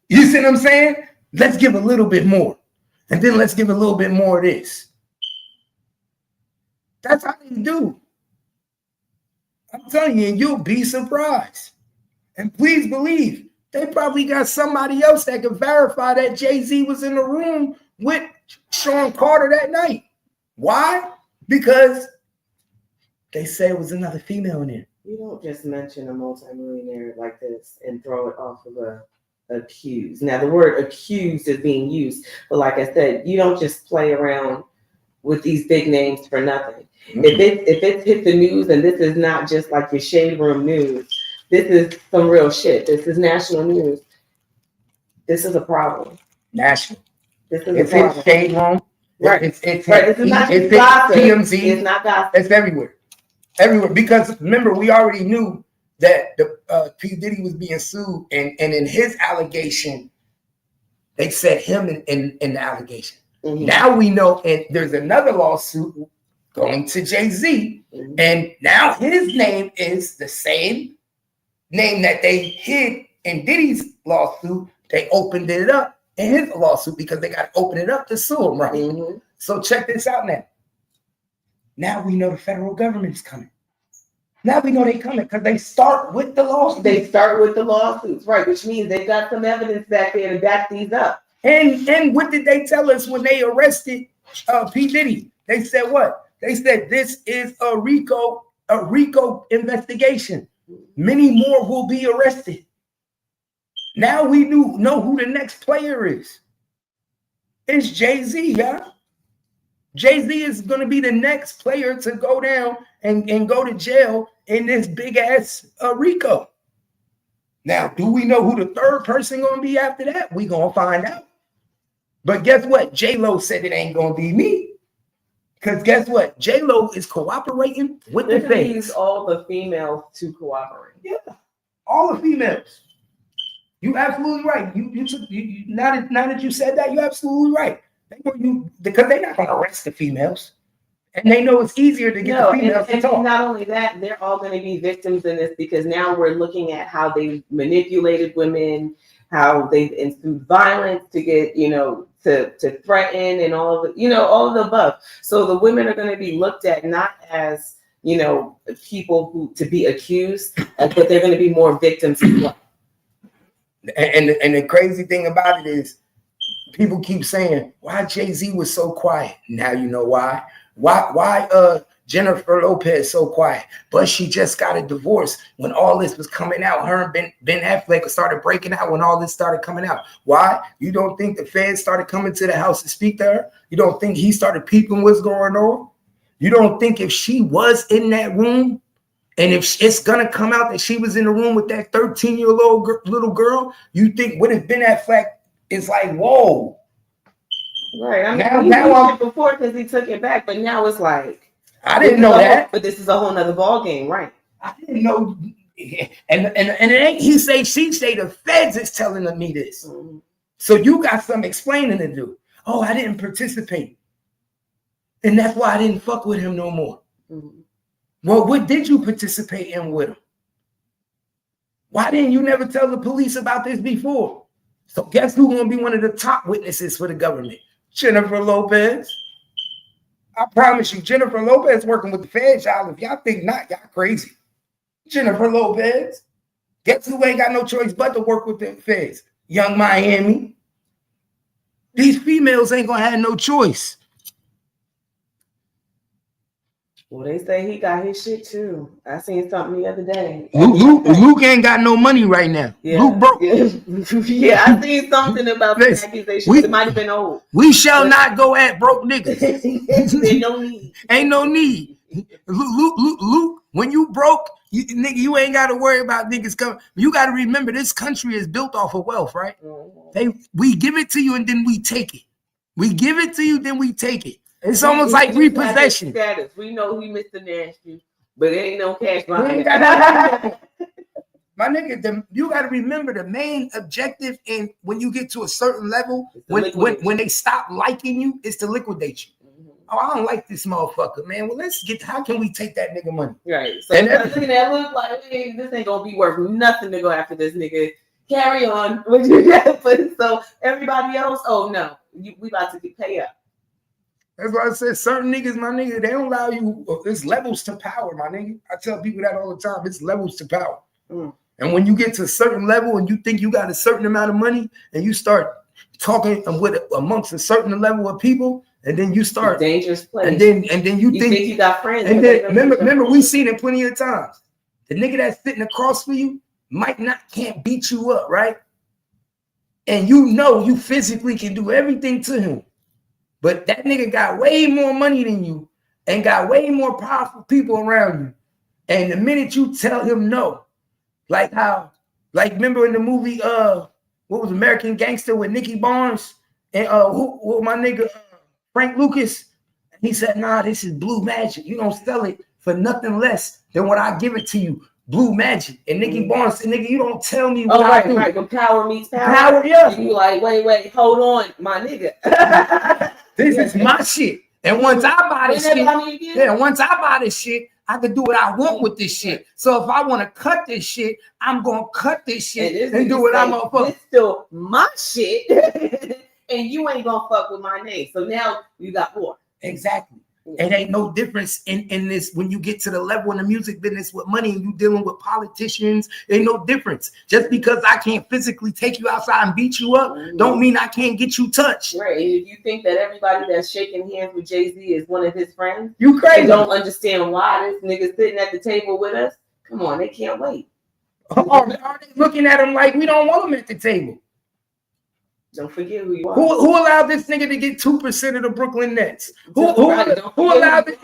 You see what I'm saying? Let's give a little bit more. And then let's give a little bit more of this. That's how they do. I'm telling you, and you'll be surprised. And please believe, they probably got somebody else that can verify that Jay-Z was in the room with Shawn Carter that night. Why? Because they say it was another female in there. You don't just mention a multimillionaire like this and throw it off of a accused. Now, the word accused is being used, but like I said, you don't just play around with these big names for nothing. Mm-hmm. If it's hit the news, and this is not just like your shade room news, this is some real shit. This is national news. This is a problem. National. This is it's a problem. It's shade room. Right. It's right. This is not just gossip. TMZ. It's not gossip. It's everywhere. Everywhere. Because remember, we already knew that the P. Diddy was being sued, and in his allegation, they said him in the allegation. Mm-hmm. Now we know, and there's another lawsuit going to Jay-Z, mm-hmm. and now his name is the same name that they hid in Diddy's lawsuit. They opened it up in his lawsuit because they got to open it up to sue him, right? Mm-hmm. So check this out now. Now we know the federal government is coming. Now we know they're coming because they start with the lawsuits. They start with the lawsuits, right? Which means they've got some evidence back there to back these up. And what did they tell us when they arrested P. Diddy? They said what? They said this is a RICO investigation. Many more will be arrested. Now we know who the next player is. It's Jay-Z, yeah. Jay-Z is going to be the next player to go down and go to jail in this big ass RICO. Now, do we know who the third person going to be after that? We going to find out. But guess what? J-Lo said it ain't going to be me. Because guess what? J-Lo is cooperating with the feds. Use all the females to cooperate. Yeah, all the females. You absolutely right. Now that you said that, you're absolutely right. Because they're not going to arrest the females. And they know it's easier to get the females to talk. And not only that, they're all going to be victims in this because now we're looking at how they manipulated women, how they've ensued violence to get, to threaten and all of the, all of the above. So the women are going to be looked at not as, people who to be accused, but they're going to be more victims as well. And the crazy thing about it is, people keep saying, why Jay-Z was so quiet? Now you know why. Why Jennifer Lopez so quiet? But she just got a divorce when all this was coming out. Her and Ben Affleck started breaking out when all this started coming out. Why? You don't think the feds started coming to the house to speak to her? You don't think he started peeping what's going on? You don't think if she was in that room, and if it's gonna come out that she was in the room with that 13-year-old little girl, you think what if Ben Affleck is like, whoa? Right. I mean, now it before because he took it back, but now it's like I didn't know that. But this is a whole nother ball game, right? I didn't know. And it ain't he say she say the feds is telling me this. Mm-hmm. So you got some explaining to do. Oh, I didn't participate. And that's why I didn't fuck with him no more. Mm-hmm. Well, what did you participate in with him? Why didn't you never tell the police about this before? So guess who's going to be one of the top witnesses for the government? Jennifer Lopez. I promise you, Jennifer Lopez working with the feds, y'all. If y'all think not, y'all crazy. Jennifer Lopez. Guess who ain't got no choice but to work with the feds? Young Miami. These females ain't going to have no choice. Well, they say he got his shit too. I seen something the other day. Luke ain't got no money right now. Yeah. Luke broke. Yeah, I seen something about the accusation. It might have been old. We shall not go at broke niggas. Ain't no need. Ain't no need. Luke, when you broke, nigga, you ain't got to worry about niggas coming. You got to remember, this country is built off of wealth, right? Mm-hmm. We give it to you and then we take it. We give it to you, then we take it. It's almost like repossession. Status. We know he Mr. Nasty, but there ain't no cash behind it. My nigga, you got to remember the main objective in when you get to a certain level, when they stop liking you, is to liquidate you. Mm-hmm. Oh, I don't like this motherfucker, man. Well, how can we take that nigga money? Right. So looking at look like, hey, this ain't gonna be worth nothing to go after this nigga. Carry on. So everybody else, oh no, we about to get paid up. That's why I said certain niggas, my nigga, they don't allow you. There's levels to power, my nigga. I tell people that all the time. It's levels to power. Mm. And when you get to a certain level and you think you got a certain amount of money and you start talking amongst a certain level of people, and then you start dangerous place. And then you think you got friends. And then remember we seen it plenty of times. The nigga that's sitting across for you can't beat you up, right? And you physically can do everything to him. But that nigga got way more money than you and got way more powerful people around you. And the minute you tell him no, remember in the movie, what was American Gangster with Nicky Barnes and who my nigga Frank Lucas? He said, nah, this is blue magic. You don't sell it for nothing less than what I give it to you. Blue magic. And Nicky Barnes said, nigga, you don't tell me what I do. Right. When power meets power. Power, yeah. And you like, wait, hold on, my nigga. This is my shit. And once I buy this shit, I can do what I want with this shit. So if I want to cut this shit, I'm going to cut this shit and do what I'm going to fuck. It's still my shit. And you ain't going to fuck with my name. So now you got more. Exactly. It ain't no difference in this when you get to the level in the music business with money and you dealing with politicians. Ain't no difference. Just because I can't physically take you outside and beat you up, don't mean I can't get you touched. Right. And if you think that everybody that's shaking hands with Jay-Z is one of his friends, you crazy. They don't understand why this nigga sitting at the table with us. Come on, they can't wait. Are they looking at him like we don't want him at the table? Don't forget who you are. Who allowed this nigga to get 2% of the Brooklyn Nets? Who allowed it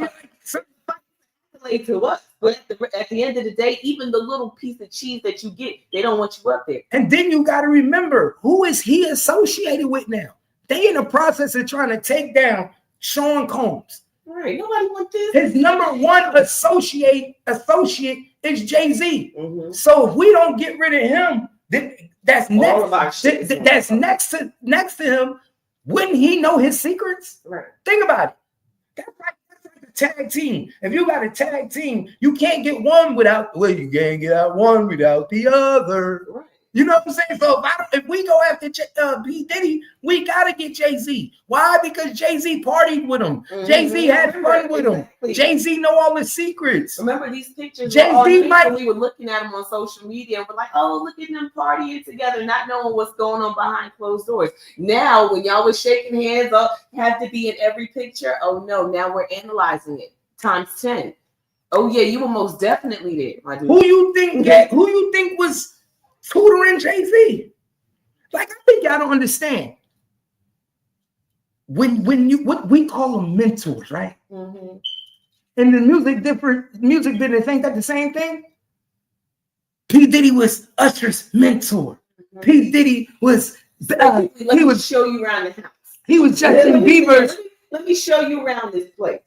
to us? But at the end of the day, even the little piece of cheese that you get, they don't want you up there. And then you got to remember, who is he associated with now? They in the process of trying to take down Sean Combs. Right. Nobody wants this. His number one associate is Jay-Z. Mm-hmm. So if we don't get rid of him, that's next to him. Wouldn't he know his secrets? Right. Think about it. That's like a tag team. If you got a tag team, you can't get one without. Well, you can't get out one without the other. Right. You know what I'm saying? So if we go after P. Diddy, we gotta get Jay-Z. Why? Because Jay-Z partied with him. Jay-Z had fun with him. Jay-Z know all the secrets. Remember these pictures? Jay-Z might. We were looking at them on social media and we're like, oh, look at them partying together, not knowing what's going on behind closed doors. Now, when y'all was shaking hands, had to be in every picture. Oh no, now we're analyzing it times 10. Oh yeah, you were most definitely there, my dude. Who you think was tutoring Jay-Z? Like, I think y'all don't understand. When you what we call them mentors, right? Mm-hmm. And the music business, ain't that the same thing? P. Diddy was Usher's mentor. Mm-hmm. P. Diddy was let me show you around the house. He was Justin Bieber's. Let me show you around this place.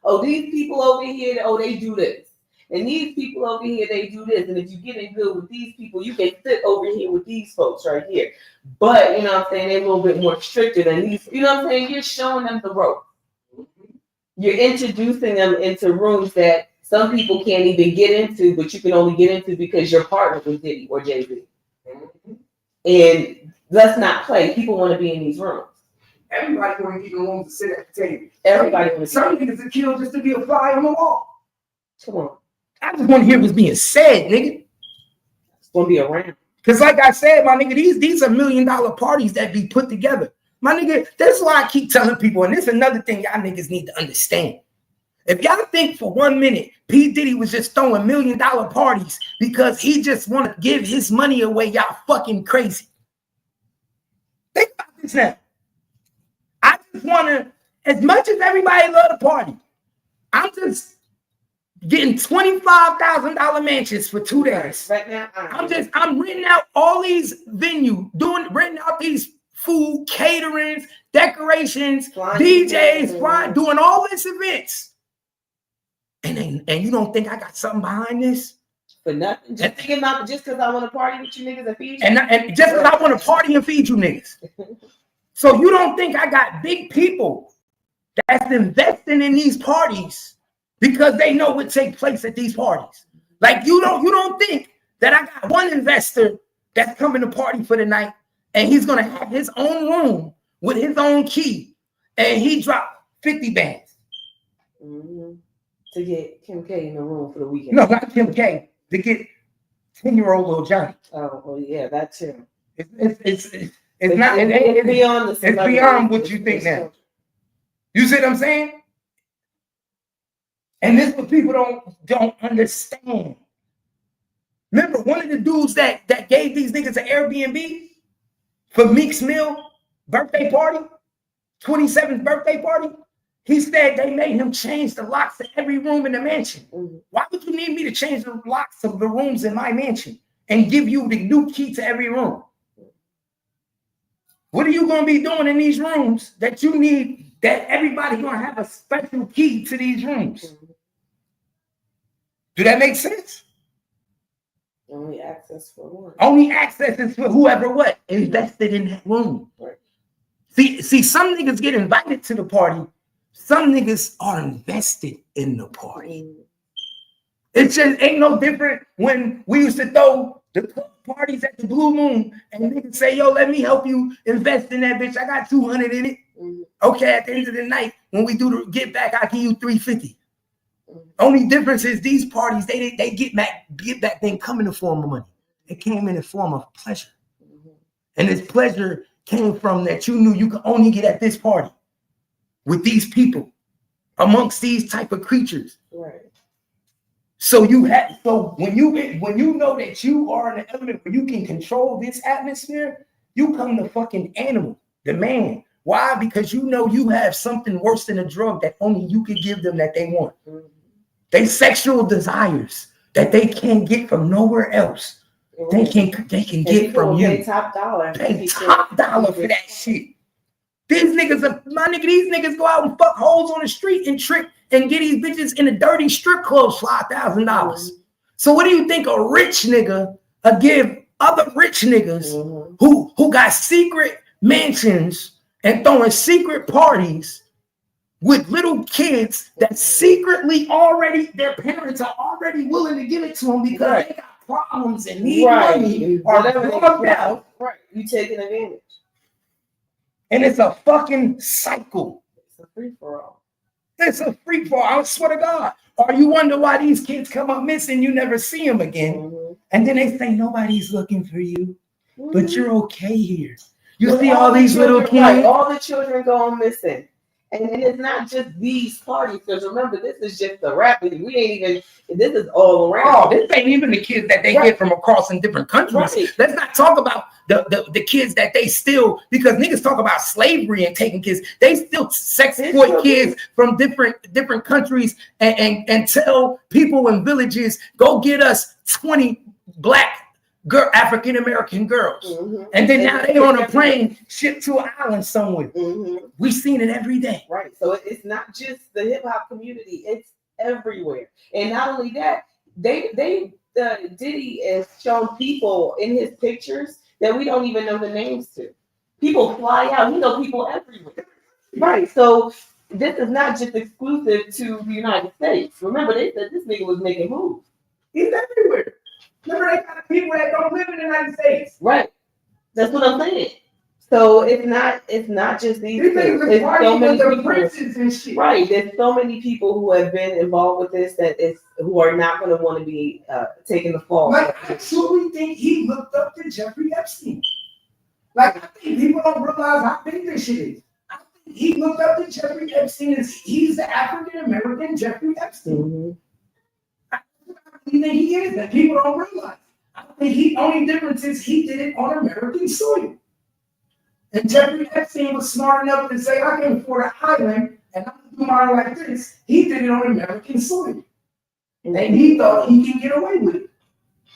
Oh, these people over here, oh, they do this. And these people over here, they do this. And if you get in good with these people, you can sit over here with these folks right here. But, you know what I'm saying, they're a little bit more stricter than these. You know what I'm saying? You're showing them the rope. You're introducing them into rooms that some people can't even get into, but you can only get into because you're partnered with Diddy or Jay-Z. And let's not play. People want to be in these rooms. Everybody want to get in rooms to sit at the table. Everybody want to. Some niggas are killed just to be a fly on the wall. Come on. I just want to hear what's being said, nigga. It's gonna be around. Because like I said, my nigga, these are $1 million parties that be put together. My nigga, that's why I keep telling people, and this is another thing y'all niggas need to understand. If y'all think for 1 minute P. Diddy was just throwing $1 million parties because he just want to give his money away, y'all fucking crazy. Think about this now. I just want to, as much as everybody love to party, I'm just getting $25,000 mansions for 2 days. Right now, I'm renting out all these venues, renting out these food, caterings, decorations, DJs, doing all these events. And you don't think I got something behind this? For nothing. Just thinking about just because I want to party with you niggas and feed you. And just because I want to party and feed you niggas. So you don't think I got big people that's investing in these parties because they know what takes place at these parties. Like you don't think that I got one investor that's coming to party for the night and he's gonna have his own room with his own key and he dropped 50 bands. Mm-hmm. To get Kim K in the room for the weekend. No, not Kim K. To get 10-year-old Lil Johnny. Oh, well, yeah, that too. It's beyond the. It's beyond what you think now. You see what I'm saying? And this is what people don't understand. Remember, one of the dudes that gave these niggas an Airbnb for Meek's Mill birthday party, 27th birthday party, he said they made him change the locks to every room in the mansion. Mm-hmm. Why would you need me to change the locks of the rooms in my mansion and give you the new key to every room? What are you going to be doing in these rooms that you need, that everybody's going to have a special key to these rooms? Mm-hmm. Do that make sense? Only access for one. Only access is for whoever what? Invested in that room. Right. See, some niggas get invited to the party. Some niggas are invested in the party. It just ain't no different when we used to throw the parties at the Blue Moon and niggas say, yo, let me help you invest in that bitch. I got 200 in it. Mm-hmm. Okay, at the end of the night, when we do the get back, I give you 350. Mm-hmm. Only difference is these parties, they get back, then come in the form of money. It came in the form of pleasure. Mm-hmm. And this pleasure came from that you knew you could only get at this party with these people amongst these type of creatures. Right. So when you know that you are in an element where you can control this atmosphere, you come the fucking animal, the man. Why? Because you know you have something worse than a drug that only you could give them that they want. Mm-hmm. They sexual desires that they can't get from nowhere else. Mm-hmm. They can get from you. Pay top dollar. Pay top dollar for that shit. These niggas go out and fuck holes on the street and trick and get these bitches in the dirty strip clubs for $5,000. Mm-hmm. So what do you think a rich nigga give other rich niggas mm-hmm. who got secret mansions and throwing secret parties with little kids that secretly already, their parents are already willing to give it to them because they got problems and need Right. money are Whatever they drugged out. Right. You taking advantage. And it's a fucking cycle. It's a free for all. It's a free for all. I swear to God. Or you wonder why these kids come up missing, you never see them again. Mm-hmm. And then they say nobody's looking for you, Mm-hmm. but you're okay here. You But see all these little children, kids. right, all the children going missing. And it's not just these parties, because remember, this is just the rap. We ain't even, this is all around. Oh, this ain't even the kids that they get from across in different countries. Right. Let's not talk about the kids that they still, because niggas talk about slavery and taking kids. They still sex exploit kids from different countries and tell people in villages, go get us 20 black African American girls. Mm-hmm. And then now they on a plane shipped to an island somewhere. Mm-hmm. We've seen it every day. Right. So it's not just the hip hop community, it's everywhere. And not only that, Diddy has shown people in his pictures that we don't even know the names to. People fly out, we know people everywhere. Right. So this is not just exclusive to the United States. Remember, they said this nigga was making moves. He's everywhere. Remember, they got people that don't live in the United States. Right. That's what I'm saying. So it's not just these things. There's so many people. And shit. Right. There's so many people who have been involved with this who are not going to want to be taking the fall. Like, I truly think he looked up to Jeffrey Epstein. Like, I think people don't realize how big this shit is. I think he looked up to Jeffrey Epstein as he's the African American Jeffrey Epstein. Mm-hmm. I think he is that people don't realize. I think the only difference is he did it on American soil. And Jeffrey Epstein was smart enough to say, I can afford an island and I'm gonna do mine like this. He did it on American soil. And he thought he could get away with it.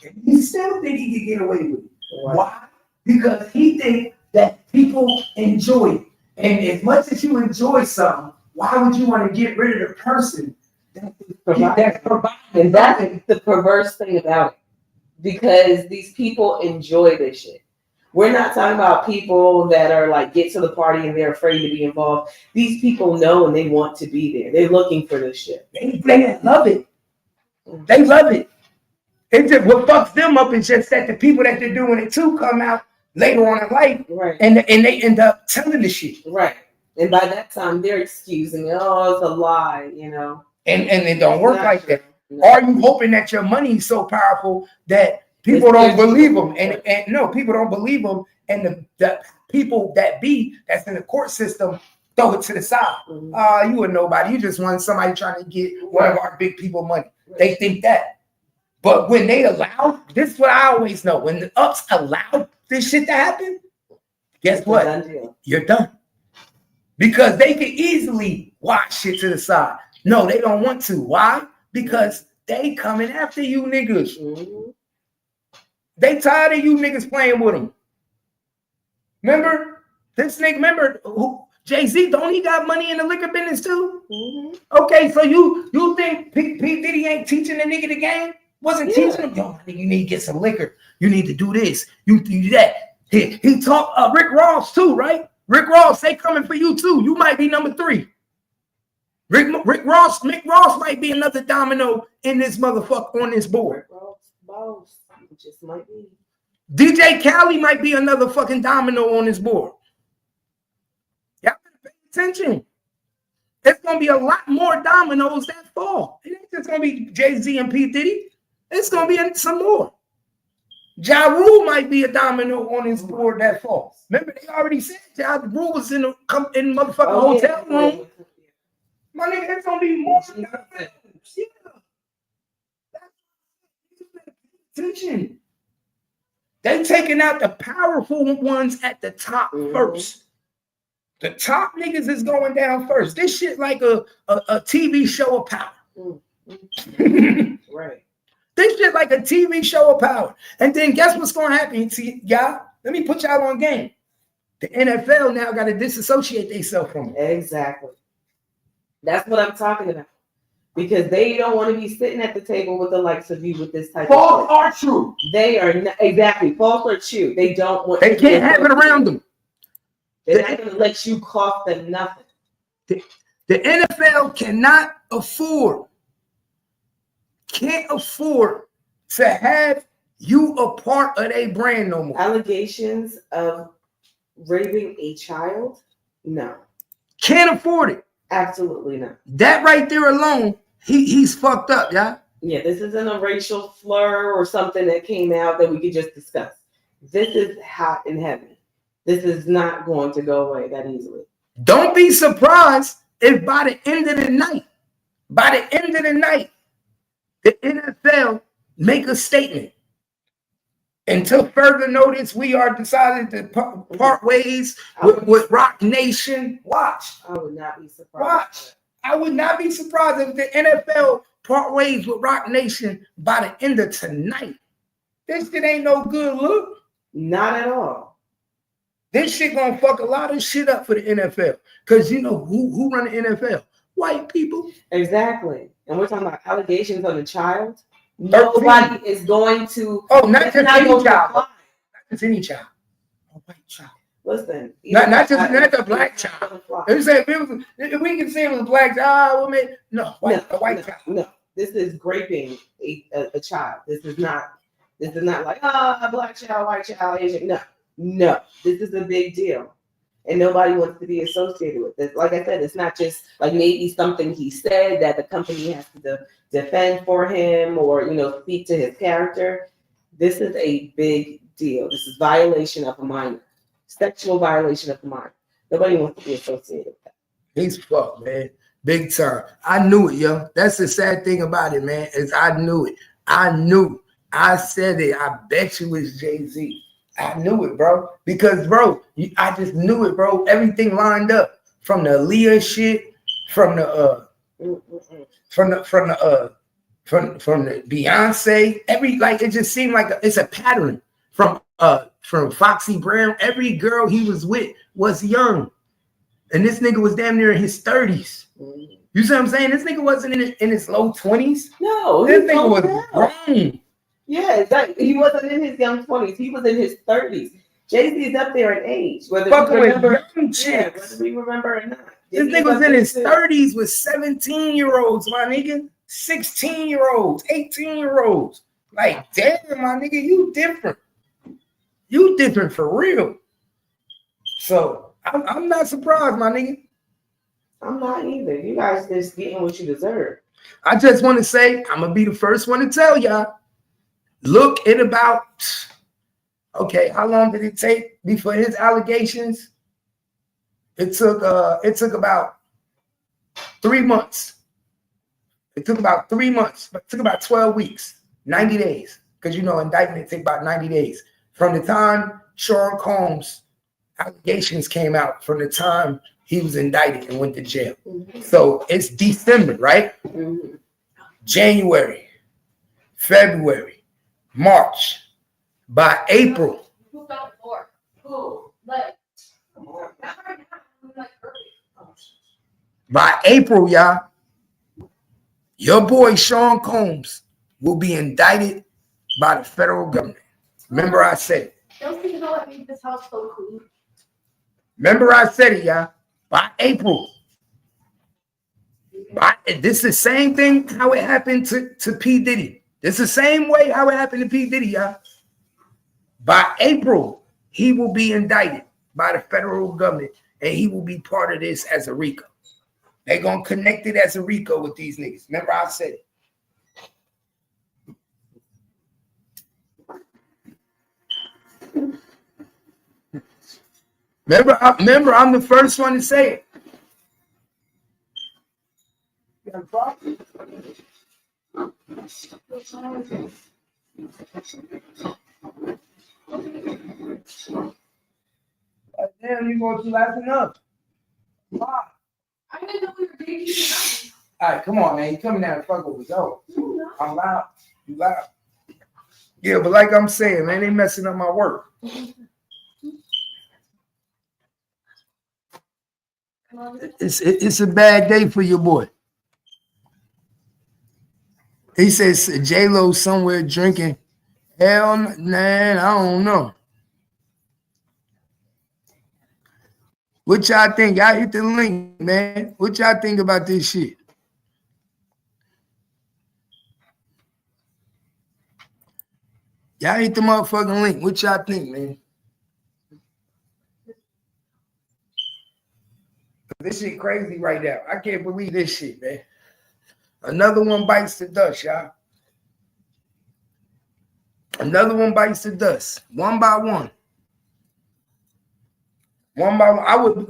And he still think he could get away with it. Why? Because he thinks that people enjoy it. And as much as you enjoy something, why would you want to get rid of the person that's providing? And that's the perverse thing about it. Because these people enjoy this shit. We're not talking about people that are like get to the party and they're afraid to be involved. These people know and they want to be there. They're looking for this shit. They love it. They love it. It's just what fucks them up is just that the people that they're doing it to come out later on in life, right? And they end up telling the shit, right? And by that time, they're excusing it. Oh, it's a lie, you know. And it don't work like that. No. Are you hoping that your money is so powerful that people don't believe them? And no, people don't believe them. And the people that's in the court system throw it to the side. Mm-hmm. You a nobody. You just want somebody trying to get one of our big people money. Right. They think that. But when they allow, this is what I always know. When the ups allow this shit to happen, guess what? You're done. Because they can easily wash shit to the side. No, they don't want to. Why? Because they coming after you niggas. Mm-hmm. They tired of you niggas playing with them. Remember? This nigga, who Jay-Z, don't he got money in the liquor business too? Mm-hmm. Okay, so you think P. Diddy ain't teaching the nigga the game? Wasn't teaching him, yo, you need to get some liquor. You need to do this. You do that. He taught Rick Ross too, right? Rick Ross, they coming for you too. You might be number 3. Rick Ross might be another domino in this motherfucker on this board. Rick Ross, just might be. DJ Khaled might be another fucking domino on this board. Y'all better pay attention. There's gonna be a lot more dominoes that fall. It ain't just gonna be Jay-Z and P. Diddy. It's gonna be some more. Ja Rule might be a domino on his board that falls. Remember, they already said Ja Rule was in the motherfucking hotel room. My nigga, there's gonna be more dominoes. Yeah. Attention. They taking out the powerful ones at the top first. The top niggas is going down first. This shit like a TV show of power. Right. This shit like a TV show of power. And then guess what's going to happen? See, y'all, let me put y'all on game. The NFL now got to disassociate themselves from it. Exactly. That's what I'm talking about. Because they don't want to be sitting at the table with the likes of you with this type false of or true. They are not, exactly false or true. They don't want. They can't have it around them. They're not going to let you cost them nothing. The NFL can't afford to have You a part of their brand no more. Allegations of raping a child? No. Can't afford it. Absolutely not. That right there alone, he's fucked up, yeah. Yeah, this isn't a racial slur or something that came out that we could just discuss. This is hot and heavy. This is not going to go away that easily. Don't be surprised if by the end of the night, the NFL make a statement. Until further notice, we are decided to part ways with Rock Nation. Watch. I would not be surprised. Watch. I would not be surprised if the NFL part ways with Rock Nation by the end of tonight. This shit ain't no good look. Not at all. This shit gonna fuck a lot of shit up for the NFL. Because you know who run the NFL? White people. Exactly. And we're talking about allegations on a child. Nobody is going to. Oh, not just any child. Not just any child. A white child. Listen. Not the black child. If we can say it was a black child, a white child. No. This is graping a child. This is not like a black child, white child, Asian. No. This is a big deal. And nobody wants to be associated with this. Like I said, it's not just like maybe something he said that the company has to defend for him or, speak to his character. This is a big deal. This is violation of a minor. Sexual violation of a minor. Nobody wants to be associated with that. He's fucked, man. Big time. I knew it, yo. That's the sad thing about it, man, is I knew it. I said it. I bet you it's Jay-Z. I knew it, bro. Because, bro, I just knew it, bro. Everything lined up from the Aaliyah shit, from the Beyonce. It just seemed like it's a pattern from Foxy Brown. Every girl he was with was young, and this nigga was damn near in his 30s. You see what I'm saying? This nigga wasn't in his low 20s. No, this nigga was grown. Yeah, he wasn't in his young 20s. He was in his 30s. Jay-Z's up there in age. Whether we remember or not. This nigga was in his 30s with 17-year-olds, my nigga. 16-year-olds, 18-year-olds. Like, damn, my nigga, you different. You different for real. So, I'm not surprised, my nigga. I'm not either. You guys just getting what you deserve. I just want to say, I'm going to be the first one to tell y'all. Look at about, how long did it take before his allegations? It took about 3 months. It took about 3 months, but it took about 12 weeks, 90 days. Because indictment take about 90 days. From the time Sean Combs allegations came out, from the time he was indicted and went to jail. Mm-hmm. So it's December, right? Mm-hmm. January, February, March. By April. Who got more? Who? Like, by April, y'all, your boy Sean Combs will be indicted by the federal government. Remember I said it. Those people know what made this house so cool. Remember I said it, y'all. By April. This is the same thing how it happened to P. Diddy. It's the same way how it happened to P. Diddy, y'all. By April, he will be indicted by the federal government, and he will be part of this as a RICO. They're going to connect it as a RICO with these niggas. Remember I said it. Remember, I'm the first one to say it. You got a problem? Damn, you going too loud enough. Why? I didn't know we were dating. All right, come on, man. You coming down and fuck with us. Oh, I'm loud. You loud. Yeah, but like I'm saying, man, they messing up my work. It's a bad day for your boy. He says J-Lo somewhere drinking. Hell, man, I don't know. What y'all think? Y'all hit the link, man. What y'all think about this shit? Y'all hit the motherfucking link. What y'all think, man? This shit crazy right now. I can't believe this shit, man. Another one bites the dust, y'all. Another one bites the dust. One by one. One by one.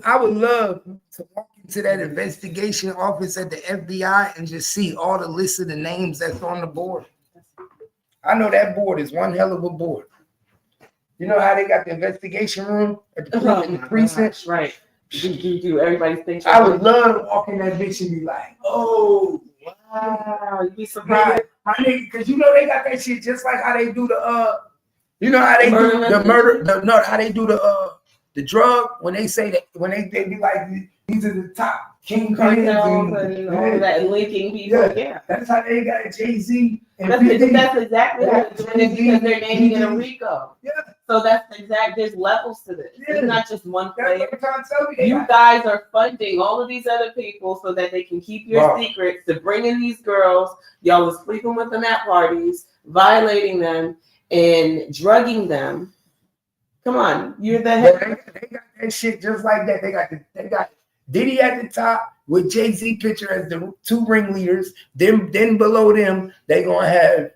I would love to walk into that investigation office at the FBI and just see all the list of the names that's on the board. I know that board is one hell of a board. You know how they got the investigation room at the precinct? Right. Do everybody think? I would love to walk in that bitch and be like, oh, wow, you'd be surprised. My nigga, because you know they got that shit just like how they do the you know how they do the murder, how they do the drug when they say that when they be like these are the top kingpins and all that linking people. Yeah. That's how they got Jay-Z. That's exactly how they're doing it because they're naming it a RICO. Yeah. So that's there's levels to this. Yeah. It's not just one player. That's what I'm trying to tell You guys are funding all of these other people so that they can keep your secrets to bring in these girls. Y'all was sleeping with them at parties, violating them, and drugging them. Come on, you're the head. They got that shit just like that. They got Diddy at the top with Jay-Z picture as the two ringleaders. Then below them, then right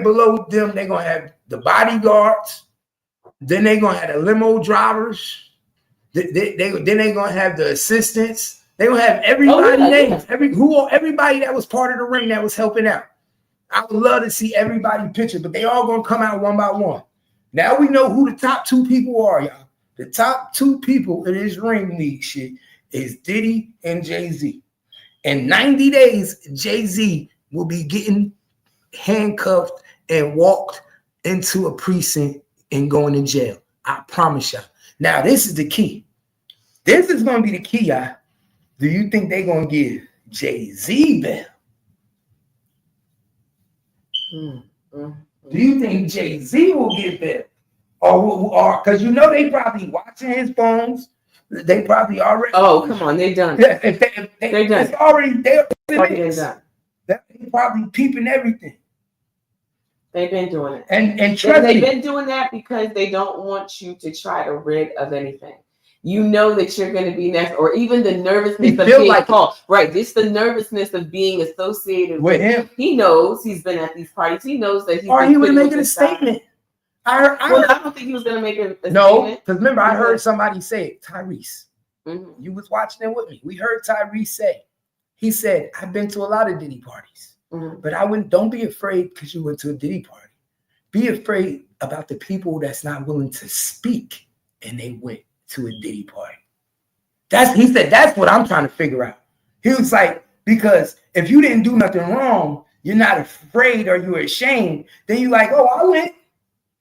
below them, they're gonna have the bodyguards. Then they're gonna have the limo drivers. Then they're gonna have the assistants. They're gonna have everybody names. Everybody that was part of the ring that was helping out. I would love to see everybody picture, but they all gonna come out one by one. Now we know who the top two people are, y'all. The top two people in this ring league shit is Diddy and Jay-Z. In 90 days, Jay-Z will be getting handcuffed and walked into a precinct and going to jail. I promise y'all. Now, this is the key. This is going to be the key, y'all. Do you think they're going to give Jay-Z bail? Do you think Jay-Z will get bail? Or because you know they probably watching his phones. They probably already. Oh, come on, they've done. Yeah, they're done. It's already they're done. They're probably peeping everything. They've been doing it, and trust they've been doing that because they don't want you to try to rid of anything. You know that you're going to be next, or even the nervousness of being called. Right, this the nervousness of being associated with him. He knows he's been at these parties. He knows that he's. Or he would make a statement. I don't think he was going to make a statement. No, because remember, I heard somebody say it. Tyrese, you was watching it with me. We heard Tyrese say, he said, I've been to a lot of Diddy parties, but don't be afraid because you went to a Diddy party. Be afraid about the people that's not willing to speak and they went to a Diddy party. He said, that's what I'm trying to figure out. He was like, because if you didn't do nothing wrong, you're not afraid or you're ashamed, then you're like, oh, I went.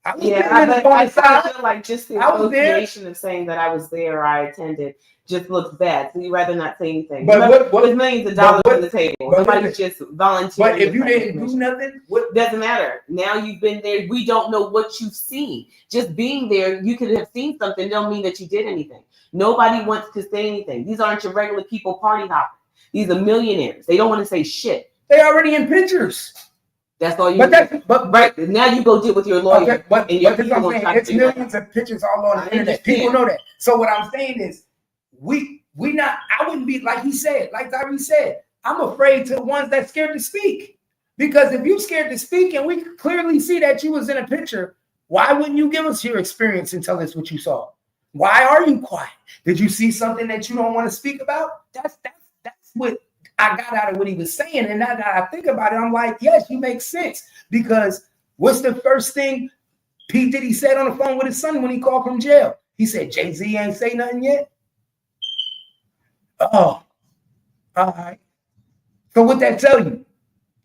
I feel like just the association of saying that I was there or I attended just looks bad. So you'd rather not say anything. But there's millions of dollars on the table. Nobody's just volunteering. But if you didn't do nothing, what doesn't matter. Now you've been there. We don't know what you've seen. Just being there, you could have seen something. Don't mean that you did anything. Nobody wants to say anything. These aren't your regular people party hopping. These are millionaires. They don't want to say shit. They already in pictures. That's all you. But right now you go deal with your lawyer. Okay, but it's millions of pictures all on the internet. People know that. So what I'm saying is, we not. I wouldn't be like he said, like Tyrese said. I'm afraid to the ones that scared to speak, because if you scared to speak and we clearly see that you was in a picture, why wouldn't you give us your experience and tell us what you saw? Why are you quiet? Did you see something that you don't want to speak about? That's what I got out of what he was saying. And now that I think about it, I'm like, yes, you make sense. Because what's the first thing P. Diddy said on the phone with his son when he called from jail? He said, Jay-Z ain't say nothing yet. Oh, all right. So what that tell you?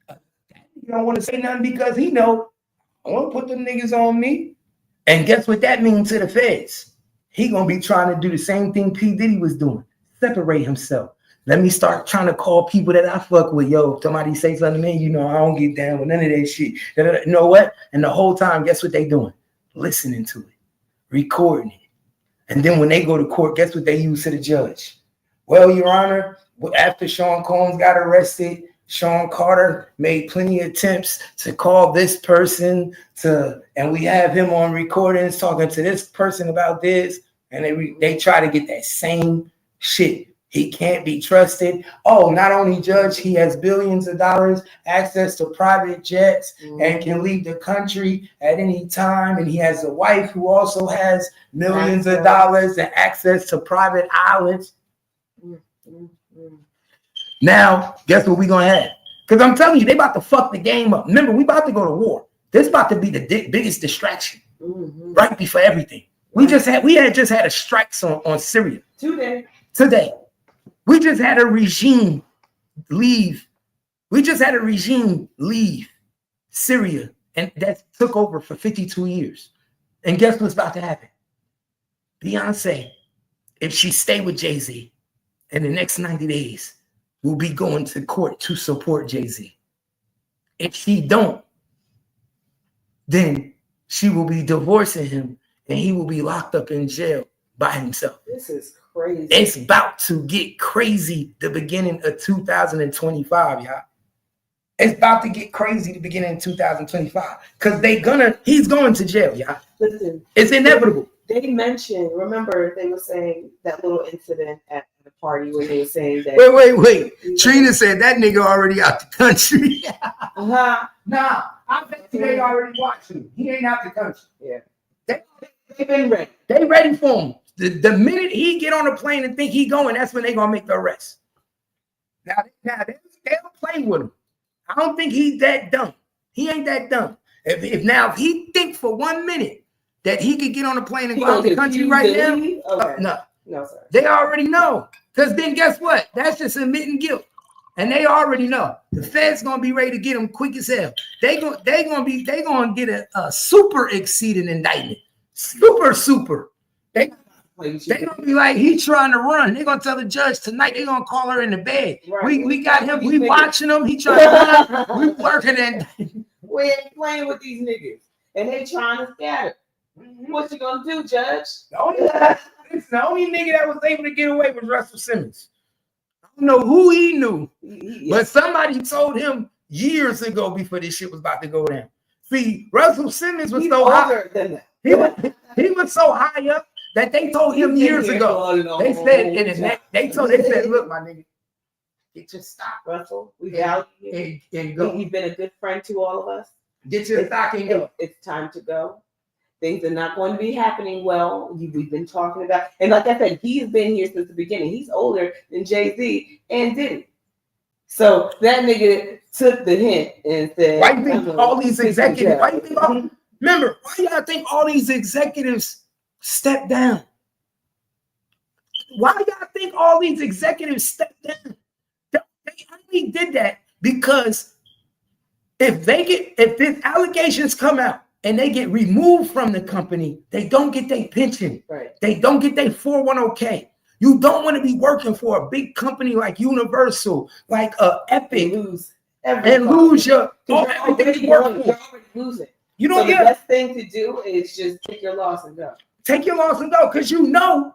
You don't want to say nothing because he know I want to put them niggas on me. And guess what that means to the feds? He going to be trying to do the same thing P. Diddy was doing. Separate himself. Let me start trying to call people that I fuck with. Yo, if somebody say something to me, you know, I don't get down with none of that shit. You know what? And the whole time, guess what they doing? Listening to it, recording it. And then when they go to court, guess what they use to the judge? Well, Your Honor, after Sean Combs got arrested, Shawn Carter made plenty of attempts to call this person and we have him on recordings talking to this person about this, and they try to get that same shit. He can't be trusted. Oh, not only judge, he has billions of dollars, access to private jets, and can leave the country at any time. And he has a wife who also has millions of dollars and access to private islands. Now, guess what we gonna have? Because I'm telling you, they about to fuck the game up. Remember, we about to go to war. This about to be the biggest distraction right before everything. We had just had a strike on Syria today. We just had a regime leave. Syria, and that took over for 52 years. And guess what's about to happen? Beyonce, if she stay with Jay-Z in the next 90 days, will be going to court to support Jay-Z. If she don't, then she will be divorcing him and he will be locked up in jail by himself. This is crazy. It's about to get crazy the beginning of 2025, y'all. It's about to get crazy the beginning of 2025 because he's going to jail, y'all. Listen, it's inevitable. They mentioned, remember, they were saying that little incident at the party where they were saying that. Wait. Trina said that nigga already out the country. Nah, I bet you they already watching him. He ain't out the country. Yeah. They've been ready. They ready for him. The minute he get on the plane and think he going, that's when they gonna make the arrest. Now they'll play with him. I don't think he's that dumb. He ain't that dumb. If he think for 1 minute that he could get on a plane and go out the country right now, no, sir. They already know. Because then guess what? That's just admitting guilt. And they already know. The Fed's gonna be ready to get him quick as hell. They gonna get a super exceeding indictment. Super. They gonna be like, he trying to run. They gonna tell the judge tonight. They gonna call her in the bed. Right. We got him. We watching him. He trying to run. We working it. We ain't playing with these niggas, and they trying to scatter. What you gonna do, Judge? The only nigga that was able to get away was Russell Simmons. I don't know who he knew, but somebody told him years ago before this shit was about to go down. See, Russell Simmons was so high. He was so high up that they told him years ago. They said, look, my nigga, get your stock, Russell. We value you. You've been a good friend to all of us. Get your stock and go. It's time to go. Things are not going to be happening well. We've been talking about, and like I said, he's been here since the beginning. He's older than Jay-Z and Diddy. So that nigga took the hint and said, why do you think all these executives, remember, why y'all think all these executives stepped down? Why y'all think all these executives stepped down? They only did that because if these allegations come out and they get removed from the company, they don't get their pension. Right. They don't get their 401k. You don't want to be working for a big company like Universal, like Epic, and lose your everything you work for. Losing. You don't the best thing to do is just take your loss and go. Take your loss and go, because you know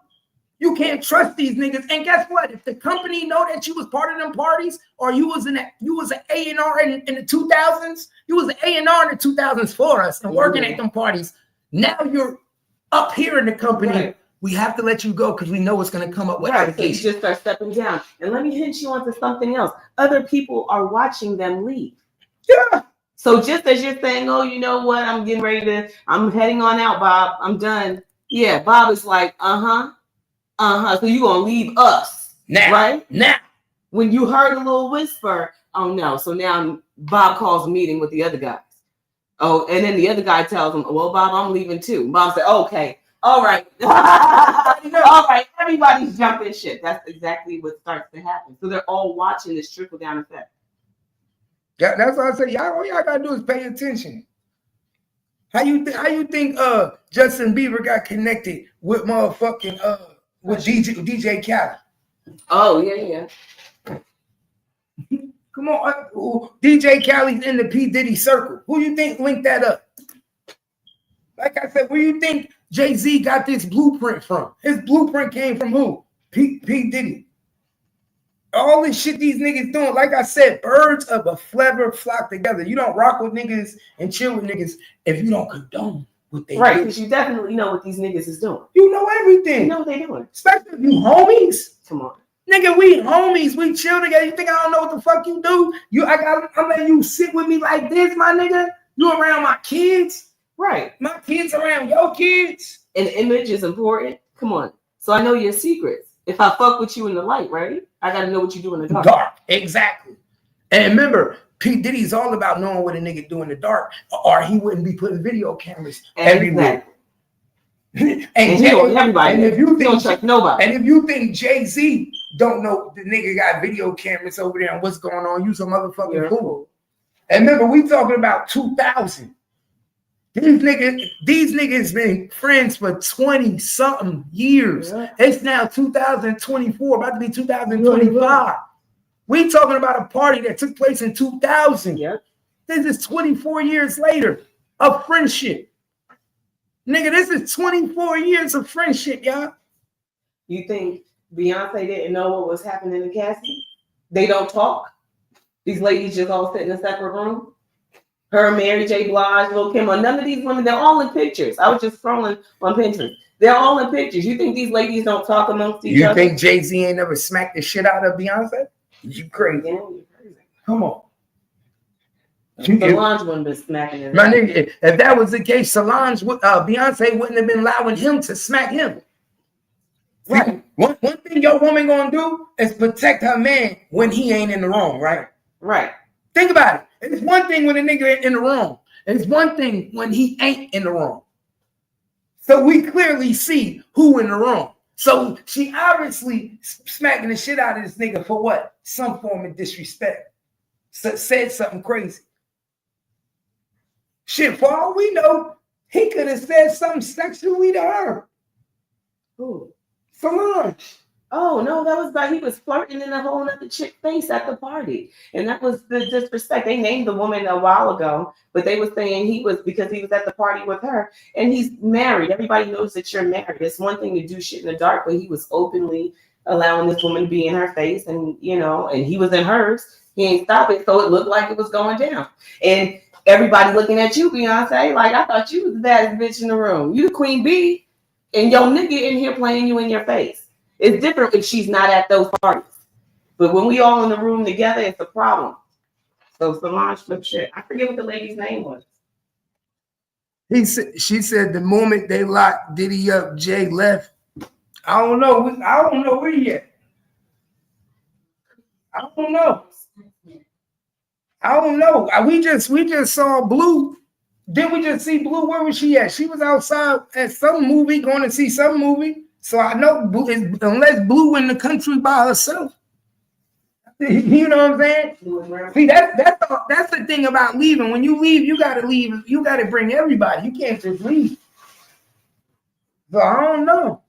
you can't trust these niggas. And guess what? If the company know that you was part of them parties, or you was an A&R in the 2000s, you was an A&R in the 2000s for us and working at them parties. Now you're up here in the company. Right. We have to let you go because we know it's going to come up with allegations. So you just start stepping down. And let me hint you onto something else. Other people are watching them leave. Yeah. So just as you're saying, oh, you know what? I'm I'm heading on out, Bob. I'm done. Yeah, Bob is like, so you're going to leave us. Now. Right? Now. When you heard a little whisper, oh, no. So now Bob calls a meeting with the other guys. Oh, and then the other guy tells him, well, Bob, I'm leaving too. Bob said, okay. All right. All right. Everybody's jumping shit. That's exactly what starts to happen. So they're all watching this trickle down effect. Yeah, that's what I say. All y'all gotta do is pay attention. How you think Justin Bieber got connected with motherfucking with DJ Khaled? Oh yeah. Come on, DJ Khaled's in the P. Diddy circle. Who you think linked that up? Like I said, where you think Jay-Z got this blueprint from? His blueprint came from who? P. Diddy. all this shit these niggas doing, like I said, birds of a feather flock together. You don't rock with niggas and chill with niggas if you don't condone what they do. Right, because you definitely know what these niggas is doing. You know everything. You know what they doing. Especially if you homies. Come on. Nigga, we homies. We chill together. You think I don't know what the fuck you do? I'm letting you sit with me like this, my nigga. You around my kids. Right. My kids around your kids. An image is important. Come on. So I know your secrets. If I fuck with you in the light, right? I gotta know what you do in the dark. Dark, exactly. And remember, P. Diddy's all about knowing what a nigga do in the dark, or he wouldn't be putting video cameras everywhere. and everybody. And if you don't trust nobody. And if you think Jay-Z don't know the nigga got video cameras over there and what's going on, you some motherfucking fool. And remember, we talking about 2000. These niggas been friends for 20 something years. Yeah. It's now 2024, about to be 2025. We talking about a party that took place in 2000. Yeah. This is 24 years later of friendship. Nigga, this is 24 years of friendship, y'all. You think Beyonce didn't know what was happening in Cassie? They don't talk. These ladies just all sit in a separate room. Her, Mary J. Blige, Lil' Kim, none of these women, they're all in pictures. I was just scrolling on Pinterest. They're all in pictures. You think these ladies don't talk amongst each other? You think Jay-Z ain't never smacked the shit out of Beyonce? You crazy. Yeah, you're crazy. Come on. Solange wouldn't be smacking him. My nigga, if that was the case, Beyonce wouldn't have been allowing him to smack him. Right. One thing your woman gonna do is protect her man when he ain't in the wrong, right? Right. Think about it. It's one thing when a nigga in the wrong. It's one thing when he ain't in the wrong. So we clearly see who in the wrong. So she obviously smacking the shit out of this nigga for what? Some form of disrespect. Said something crazy. Shit, for all we know, he could have said something sexually to her. Who? Solange. Oh, no, that was he was flirting in a whole other chick face at the party. And that was the disrespect. They named the woman a while ago, but they were saying he was because he was at the party with her and he's married. Everybody knows that you're married. It's one thing to do shit in the dark, but he was openly allowing this woman to be in her face and, you know, and he was in hers. He ain't stop it. So it looked like it was going down. And everybody looking at you, Beyonce, like, I thought you was the baddest bitch in the room. You the queen bee and your nigga in here playing you in your face. It's different if she's not at those parties. But when we all in the room together, it's a problem. So Solange flip shit. I forget what the lady's name was. She said the moment they locked Diddy up, Jay left. I don't know. I don't know where yet. I don't know. We just saw Blue. Didn't we just see Blue? Where was she at? She was outside at some movie, going to see some movie. So I know unless Blue in the country by herself. You know what I'm saying? See, that's the thing about leaving. When you leave, you gotta leave. You gotta bring everybody. You can't just leave. So I don't know.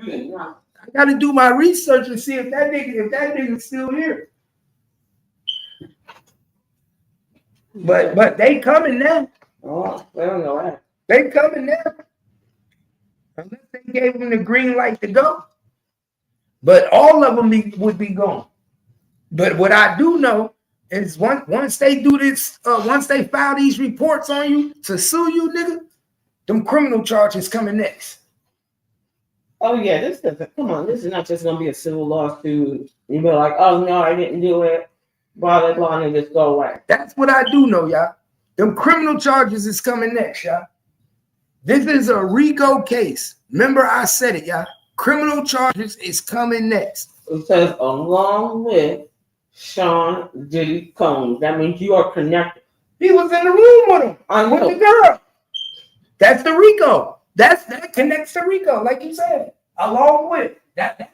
I gotta do my research and see if that nigga's still here. But they coming now. Oh, I don't know that. They coming now. Unless they gave them the green light to go. But all of them would be gone. But what I do know is once they do this, once they file these reports on you to sue you, nigga, them criminal charges coming next. Oh yeah, this is not just gonna be a civil lawsuit. You be like, oh no, I didn't do it. Blah blah, and just go away. That's what I do know, y'all. Them criminal charges is coming next, y'all. This is a RICO case. Remember, I said it, y'all. Criminal charges is coming next. It says along with Sean Diddy Combs. That means you are connected. He was in the room with him. With the girl. That's the RICO. That connects to RICO, like you said. Along with that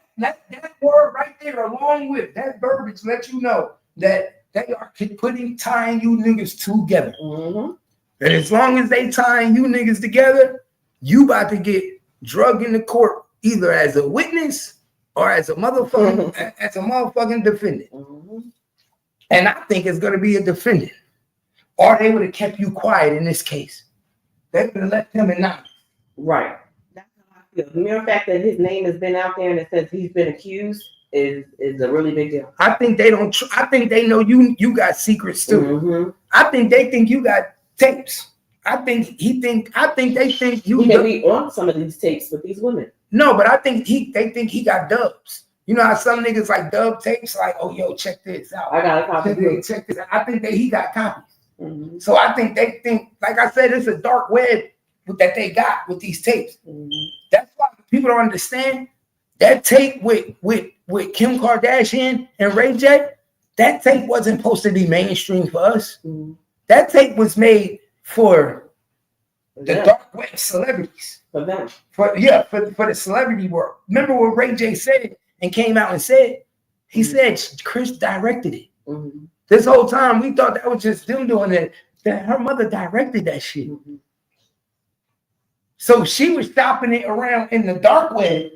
word right there, along with that verbiage, let you know that they are tying you niggas together. Mm-hmm. And as long as they tying you niggas together, you about to get drugged into court either as a witness or as a motherfucking defendant. Mm-hmm. And I think it's going to be a defendant. Or they would have kept you quiet in this case. They would have left him anonymous. Right. That's how I feel. The mere fact that his name has been out there and it says he's been accused, is a really big deal. I think they don't. I think they know you got secrets too. Mm-hmm. I think they think you got tapes. I think they think you. He may be on some of these tapes with these women. No, but I think they think he got dubs. You know how some niggas like dub tapes, like, oh yo, check this out. I got a copy. Check this out. I think that he got copies. Mm-hmm. So I think they think, like I said, it's a dark web that they got with these tapes. Mm-hmm. That's why people don't understand that tape with Kim Kardashian and Ray J. That tape wasn't supposed to be mainstream for us. Mm-hmm. That tape was made for the dark web celebrities. For them. For the celebrity world. Remember what Ray J said and came out and said? He said Chris directed it. Mm-hmm. This whole time we thought that was just them doing it. That her mother directed that shit. Mm-hmm. So she was shopping it around in the dark web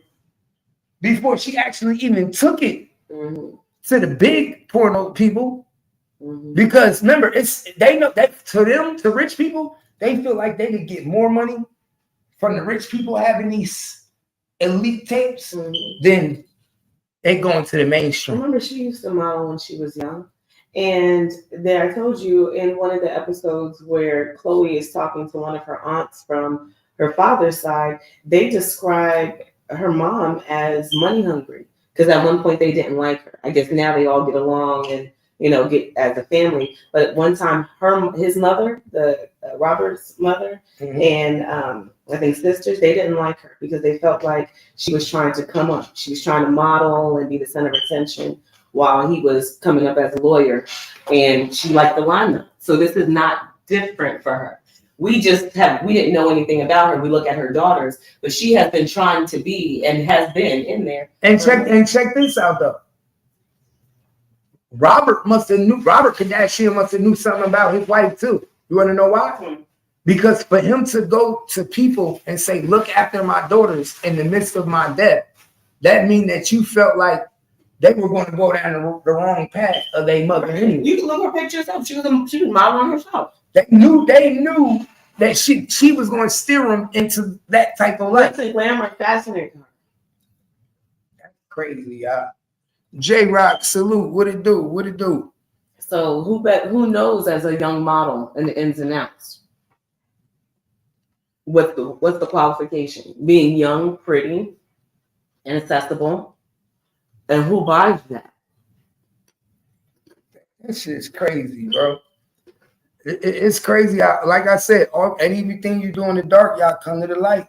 before she actually even took it to the big porno people. Mm-hmm. Because remember, they know that to them, to rich people, they feel like they could get more money from the rich people having these elite tapes than they going to the mainstream. I remember she used to model when she was young. And then I told you in one of the episodes where Chloe is talking to one of her aunts from her father's side, they describe her mom as money hungry because at one point they didn't like her. I guess now they all get along and, you know, get as a family. But at one time, his mother, the Robert's mother, and I think sisters, they didn't like her because they felt like she was trying to come up. She was trying to model and be the center of attention while he was coming up as a lawyer, and she liked the limelight. So this is not different for her. We didn't know anything about her. We look at her daughters, but she has been trying to be and has been in there. And check this out though. Robert Kardashian must have knew something about his wife too. You want to know why? Because for him to go to people and say, look after my daughters in the midst of my death, that means that you felt like they were going to go down the wrong path of their mother anyway. You can look her pictures up. She was modeling herself. They knew that she was going to steer them into that type of life. That's glamour fascinating her. That's crazy, y'all. J-Rock, salute. What it do? So who knows as a young model and the ins and outs? What's the qualification? Being young, pretty, and accessible. And who buys that? That shit's crazy, bro. It's crazy. Like I said, anything you do in the dark, y'all come to the light.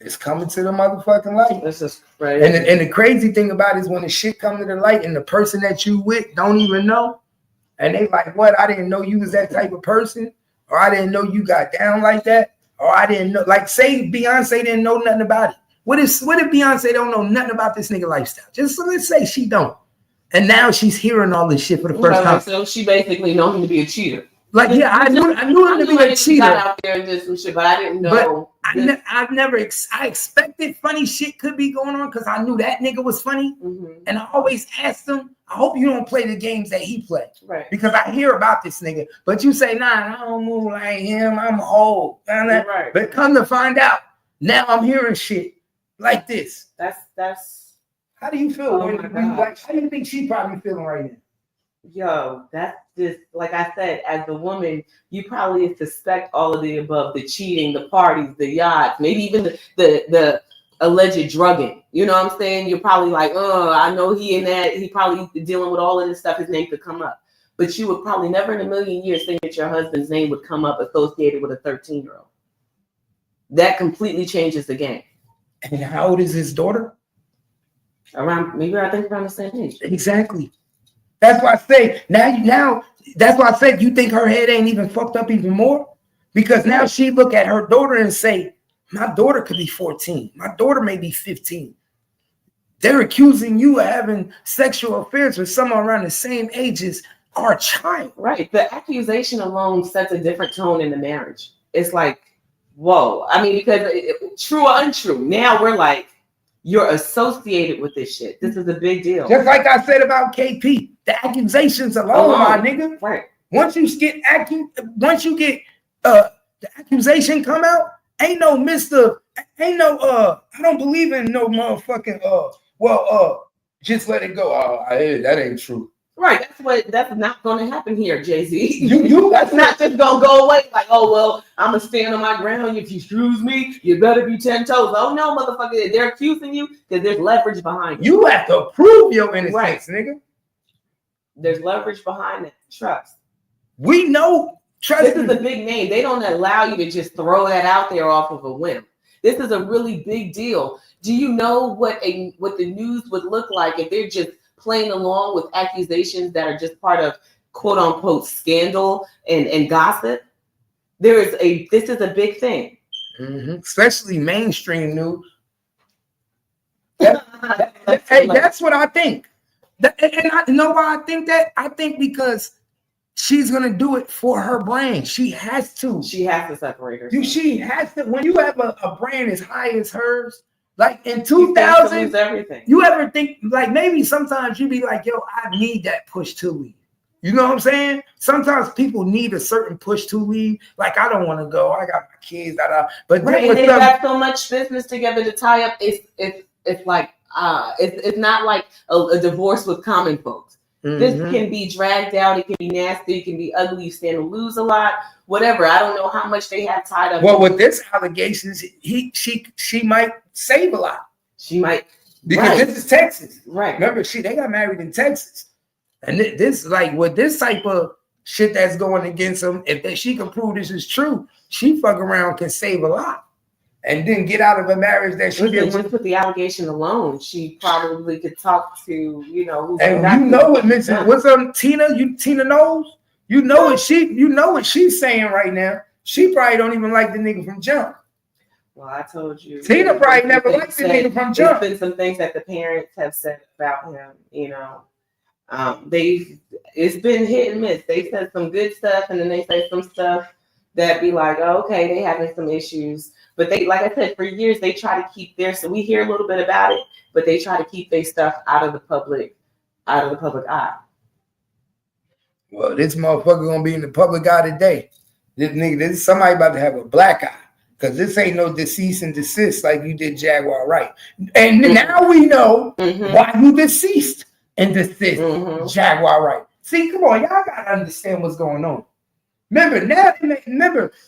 It's coming to the motherfucking light. This is crazy. And the crazy thing about it is when the shit come to the light and the person that you with don't even know, and they like, what? I didn't know you was that type of person, or I didn't know you got down like that, or I didn't know. Like, say Beyonce didn't know nothing about it. What if Beyonce don't know nothing about this nigga lifestyle? Just let's say she don't, and now she's hearing all this shit for the first time. So she basically knows him to be a cheater. Like, yeah, I knew him to be a cheater. Got out there and did some shit, but I didn't know. But I expected funny shit could be going on because I knew that nigga was funny, and I always asked him, I hope you don't play the games that he played, right? Because I hear about this nigga, but you say, nah, I don't move like him. I'm old, right? But come to find out, now I'm hearing shit like this. That's. How do you feel? How do you think she probably feeling right now? Yo, that's just like I said, as a woman, you probably suspect all of the above: the cheating, the parties, the yachts, maybe even the alleged drugging. You know what I'm saying? You're probably like, oh, I know he and that. He probably dealing with all of this stuff. His name could come up, but you would probably never in a million years think that your husband's name would come up associated with a 13-year-old. That completely changes the game. And how old is his daughter? Around the same age. Exactly. That's why I say now. That's why I said you think her head ain't even fucked up even more, because now she look at her daughter and say, my daughter could be 14. My daughter may be 15. They're accusing you of having sexual affairs with someone around the same age as our child. Right. The accusation alone sets a different tone in the marriage. It's like, whoa. I mean, because true or untrue, now we're like, you're associated with this shit. This is a big deal. Just like I said about KP, the accusations alone, my nigga. Right. Once you get the accusation come out, ain't no I don't believe in no motherfucking just let it go. Oh, that ain't true. Right, that's not going to happen here, Jay-Z. That's not just going to go away like, oh, well, I'm going to stand on my ground. If you screws me, you better be 10 toes. Oh, no, motherfucker, they're accusing you because there's leverage behind you. You have to prove your innocence, nigga. There's leverage behind it. Trust. We know. Trust this is a big name. They don't allow you to just throw that out there off of a whim. This is a really big deal. Do you know what the news would look like if they're just playing along with accusations that are just part of quote unquote scandal and gossip? This is a big thing. Especially mainstream news. That's what I think. And I know why I think that. I think because she's gonna do it for her brand. She has to. She has to separate herself. She has to. When you have a brand as high as hers, like in 2000, everything. You ever think like maybe sometimes you be like, yo, I need that push to leave. You know what I'm saying? Sometimes people need a certain push to leave. Like I don't want to go. I got my kids. But right, and they got so much business together to tie up. It's like it's not like a divorce with common folks. This can be dragged out. It can be nasty. It can be ugly. You stand to lose a lot. Whatever. I don't know how much they have tied up. Well, with this allegations, she might save a lot. She might, because this is Texas. Right. Remember, they got married in Texas, and this like with this type of shit that's going against them. If she can prove this is true, she fuck around can save a lot. And then get out of a marriage that she didn't. Just with the allegation alone, she probably could talk to, who's and you know what, Mrs. What's up, Tina? Tina knows. You know what she's saying right now. She probably don't even like the nigga from Jump. Well, I told you. Tina probably never liked the nigga from Jump. There's been some things that the parents have said about him. It's been hit and miss. They said some good stuff, and then they say some stuff that be like, oh, okay, they having some issues. But they, like I said, for years they try to keep so we hear a little bit about it, but they try to keep their stuff out of the public eye. Well, this motherfucker gonna be in the public eye today. This somebody about to have a black eye. Because this ain't no cease and desist like you did Jaguar Wright. And now we know why you deceased and desist Jaguar Wright. See, come on, y'all gotta understand what's going on. Remember,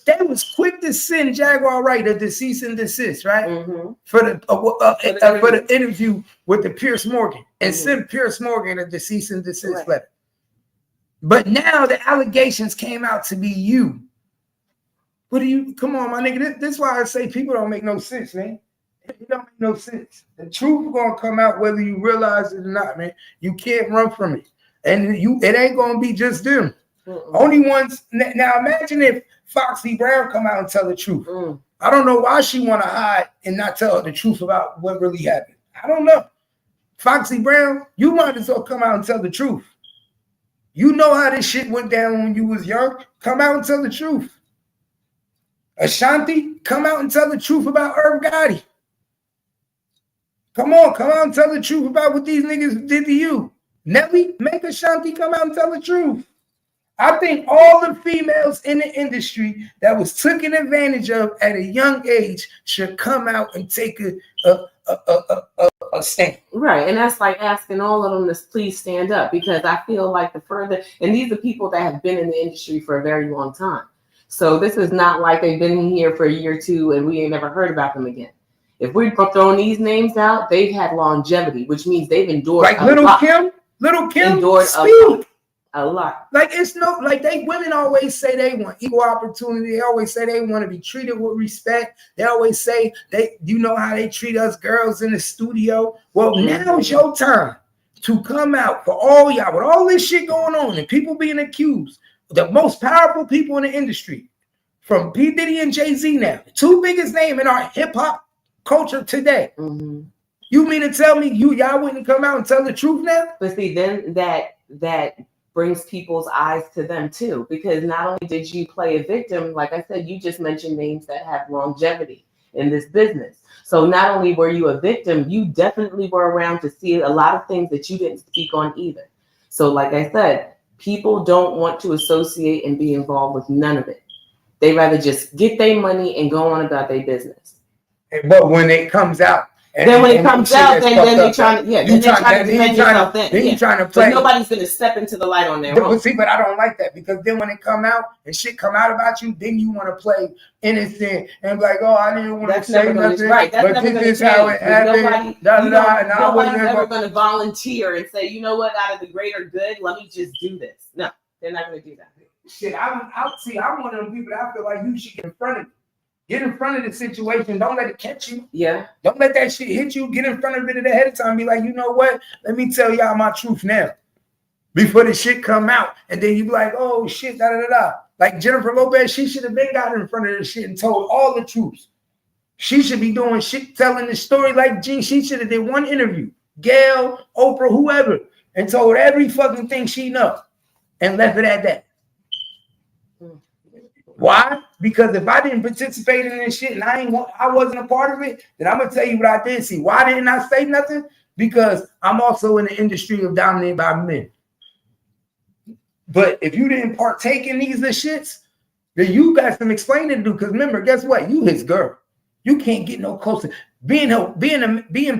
they was quick to send Jaguar Wright a cease and desist, right? For the interview with the Pierce Morgan and send Pierce Morgan a cease and desist letter. But now the allegations came out to be you. What do you? Come on, my nigga. This is why I say people don't make no sense, man. It don't make no sense. The truth is gonna come out whether you realize it or not, man. You can't run from it, and it ain't gonna be just them. Only ones. Now imagine if Foxy Brown come out and tell the truth. I don't know why she want to hide and not tell the truth about what really happened. I don't know. Foxy Brown, you might as well come out and tell the truth. You know how this shit went down when you was young. Come out and tell the truth. Ashanti, come out and tell the truth about Irv Gotti. Come out and tell the truth about what these niggas did to you. Nelly, make Ashanti come out and tell the truth. I think all the females in the industry that was taken advantage of at a young age should come out and take a stand. Right, and that's like asking all of them to please stand up, because I feel like and these are people that have been in the industry for a very long time. So this is not like they've been in here for a year or two and we ain't never heard about them again. If we're throwing these names out, they've had longevity, which means they've endured like Little Kim endured speak. A lot. Like women always say they want equal opportunity. They always say they want to be treated with respect. They always say you know how they treat us girls in the studio. Well, now it's your time to come out for all y'all with all this shit going on and people being accused. The most powerful people in the industry, from P. Diddy and Jay-Z now, the two biggest names in our hip-hop culture today. You mean to tell me y'all wouldn't come out and tell the truth now? But see, then that brings people's eyes to them too, because not only did you play a victim, like I said, you just mentioned names that have longevity in this business. So not only were you a victim, you definitely were around to see a lot of things that you didn't speak on either. So like I said, people don't want to associate and be involved with none of it. They rather just get their money and go on about their business. But when it comes out then when it comes out, then they trying to then they trying to defend yourself. Then you trying to play. But nobody's gonna step into the light on their own. But see, but I don't like that because then when it come out and shit come out about you, then you want to play innocent and be like, oh, I didn't want to say nothing. Right, that's but never this is how it happened. Nobody's ever gonna volunteer and say, you know what, out of the greater good, let me just do this. No, they're not gonna do that. Shit, I'm one of them people that I feel like you should get in front of it. Get in front of the situation. Don't let it catch you. Yeah. Don't let that shit hit you. Get in front of it ahead of time. Be like, you know what? Let me tell y'all my truth now. Before the shit come out. And then you be like, oh shit, da da da da. Like Jennifer Lopez, she should have been got in front of the shit and told all the truths. She should be doing shit, telling the story like G. She should have did one interview. Gail, Oprah, whoever. And told every fucking thing she knows. And left it at that. Why? Because if I didn't participate in this shit and I wasn't a part of it, then I'm gonna tell you what I did see. Why didn't I say nothing? Because I'm also in the industry of dominated by men. But if you didn't partake in these shits, then you got some explaining to do. Because remember, guess what? You his girl. You can't get no closer. Being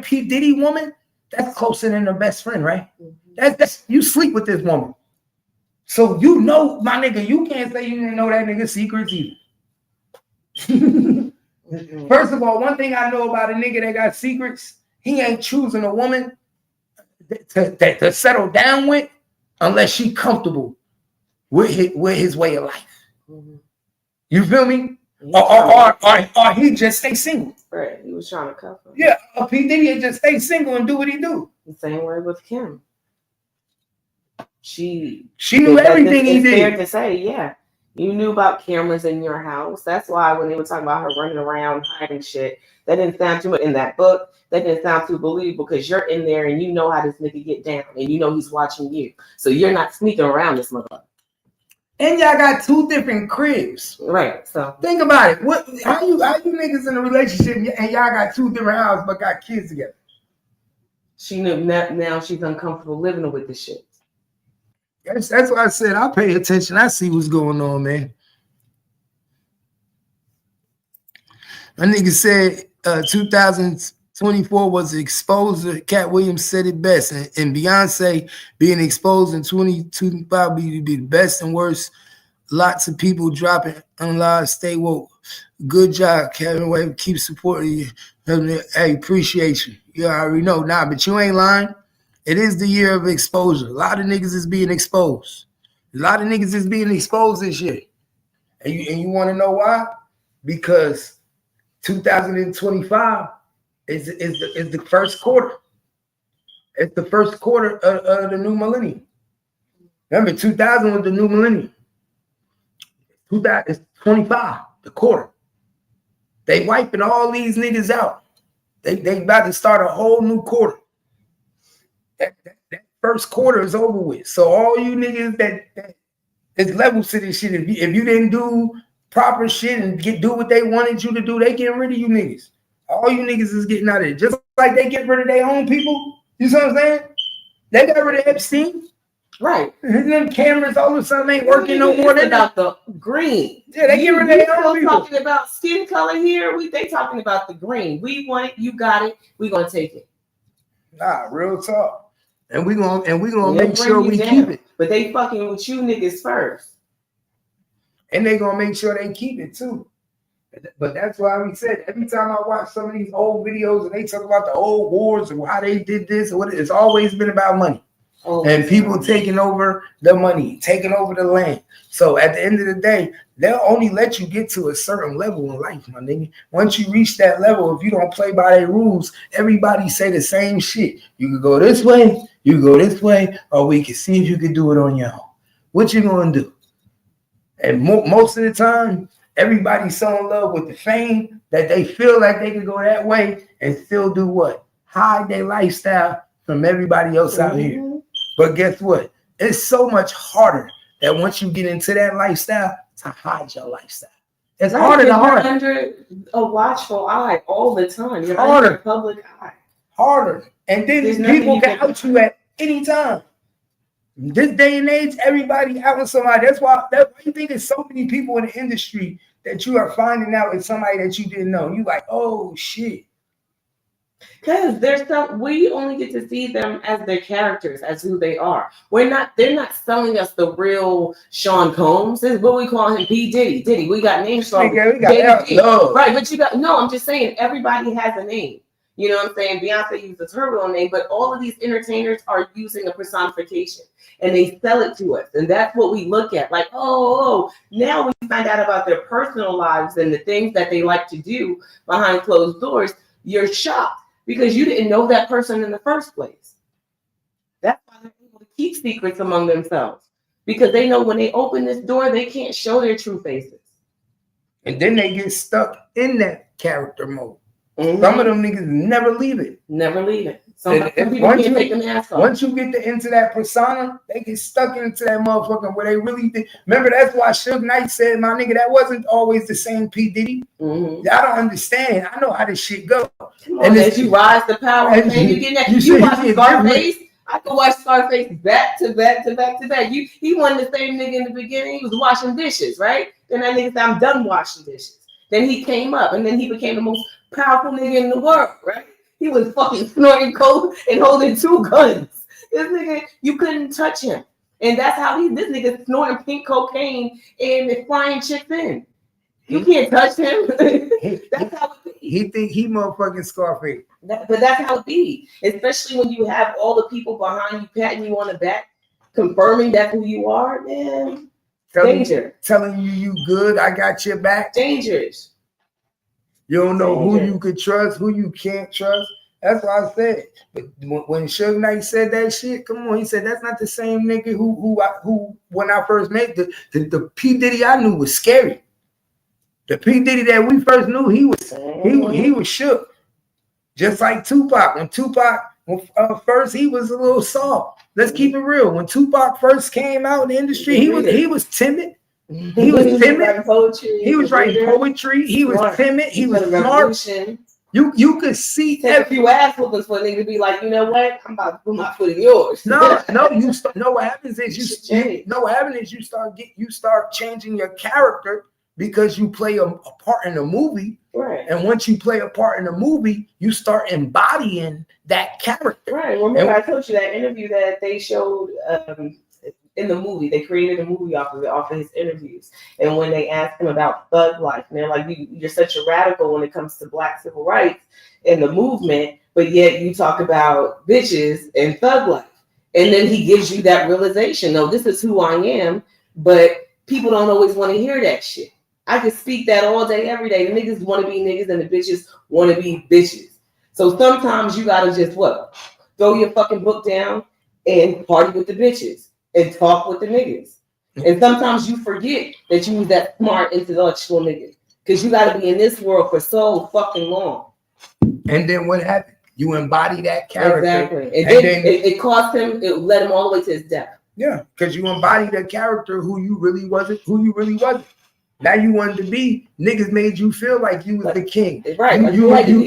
P. Diddy woman, that's closer than a best friend, right? That's you sleep with this woman. So you know, my nigga, you can't say you didn't know that nigga's secrets either. First of all, one thing I know about a nigga that got secrets, he ain't choosing a woman to settle down with unless she comfortable with his way of life. You feel me? Or he just stay single. Right, he was trying to cuff him. Yeah, P. Diddy just stay single and do what he do. The same way with Kim. She knew everything he did. Fair to say, yeah. You knew about cameras in your house. That's why when they were talking about her running around hiding shit, that didn't sound too much in that book. That didn't sound too believable because you're in there and you know how this nigga get down and you know he's watching you. So you're not sneaking around this motherfucker. And y'all got two different cribs. Right. So think about it. How you niggas in a relationship and y'all got two different houses but got kids together? She knew now she's uncomfortable living with this shit. That's why I said I pay attention. I see what's going on, man. My nigga said 2024 was exposed. Cat Williams said it best. And Beyonce being exposed in 2022 probably be the best and worst. Lots of people dropping unlive. Stay woke. Good job, Kevin Wave. Keep supporting you. Hey, appreciate you. You already know. Nah, but you ain't lying. It is the year of exposure. A lot of niggas is being exposed. A lot of niggas is being exposed this year. And you want to know why? Because 2025 is the first quarter. It's the first quarter of the new millennium. Remember, 2000 was the new millennium. 2000 is 25, the quarter. They wiping all these niggas out. They about to start a whole new quarter. That first quarter is over with. So all you niggas that is level to this shit, if you didn't do proper shit and do what they wanted you to do, they getting rid of you niggas. All you niggas is getting out of it. Just like they get rid of their own people. You see what I'm saying? They got rid of Epstein. Right. And then cameras all of a sudden ain't working no more. They about the green. Yeah, they get rid of their own people. Talking about skin color here. They talking about the green. We want it. You got it. We gonna take it. Nah, real talk. And we gonna make sure we keep it. But they fucking with you niggas first. And they gonna make sure they keep it too. But that's why we said every time I watch some of these old videos and they talk about the old wars and how they did this or what, it's always been about money. And people taking over the money, taking over the land. So at the end of the day, they'll only let you get to a certain level in life, my nigga. Once you reach that level, if you don't play by their rules, everybody say the same shit. You could go this way, you can go this way, or we can see if you can do it on your own. What you gonna do? And most of the time, everybody's so in love with the fame that they feel like they can go that way and still do what? Hide their lifestyle from everybody else out here. But guess what? It's so much harder that once you get into that lifestyle to hide your lifestyle. It's harder to hide. You're under a watchful eye all the time. You're harder. Under a public eye. Harder. And then people can out you at any time. This day and age, everybody out with somebody. That's why you think there's so many people in the industry that you are finding out it's somebody that you didn't know. You like, oh shit. Because we only get to see them as their characters, as who they are. They're not selling us the real Sean Combs. This is what we call him, P. Diddy. We got names from right, but I'm just saying everybody has a name. You know what I'm saying? Beyonce uses her real name, but all of these entertainers are using a personification and they sell it to us. And that's what we look at. Like, now when you find out about their personal lives and the things that they like to do behind closed doors, you're shocked because you didn't know that person in the first place. That's why they're able to keep secrets among themselves because they know when they open this door, they can't show their true faces. And then they get stuck in that character mode. Mm-hmm. Some of them niggas never leave it. Never leave it. Some people can't take the mask off. Once you get into that persona, they get stuck into that motherfucker where they really think. Remember, that's why Suge Knight said, my nigga, that wasn't always the same P. Diddy. Mm-hmm. I don't understand. I know how this shit go. And as you rise to power, and you get that. You watch Scarface. I could watch Scarface back to back to back to back. He wasn't the same nigga in the beginning. He was washing dishes, right? Then that nigga said, I'm done washing dishes. Then he came up, and then he became the most powerful nigga in the world, right? He was fucking snorting coke and holding 2 guns. This nigga, you couldn't touch him. And that's how this nigga snorting pink cocaine and flying chicks in. You can't touch him. That's how it be. He think he motherfucking Scarface. But that's how it be. Especially when you have all the people behind you patting you on the back, confirming that's who you are, man. Danger. Telling you good, I got your back. Dangerous. You don't know who you could trust, who you can't trust. That's what I said. But when Suge Knight said that shit, come on, he said that's not the same nigga who when I first met the P. Diddy I knew was scary. The P. Diddy that we first knew, he was shook. Just like Tupac. When Tupac first, he was a little soft. Let's keep it real. When Tupac first came out in the industry, he was timid. He was timid. He was writing poetry. He was timid. He was smart. You could see a few ass whoopings for a nigga to be like, you know what? I'm about to put my foot in yours. No. What happens is you start changing your character because you play a part in a movie. Right. And once you play a part in a movie, you start embodying that character. Right. Remember, I told you that interview that they showed in the movie. They created a movie off of his interviews. And when they asked him about thug life, and they're like, you're such a radical when it comes to Black civil rights and the movement, but yet you talk about bitches and thug life. And then he gives you that realization, no, this is who I am, but people don't always want to hear that shit. I can speak that all day, every day. The niggas want to be niggas and the bitches want to be bitches. So sometimes you got to just throw your fucking book down and party with the bitches and talk with the niggas. And sometimes you forget that you was that smart, intellectual nigga because you got to be in this world for so fucking long. And then what happened? You embody that character. Exactly. And then it cost him, it led him all the way to his death. Yeah, because you embody the character who you really wasn't. Now you wanted to be, niggas made you feel like you was the king. Right. You like you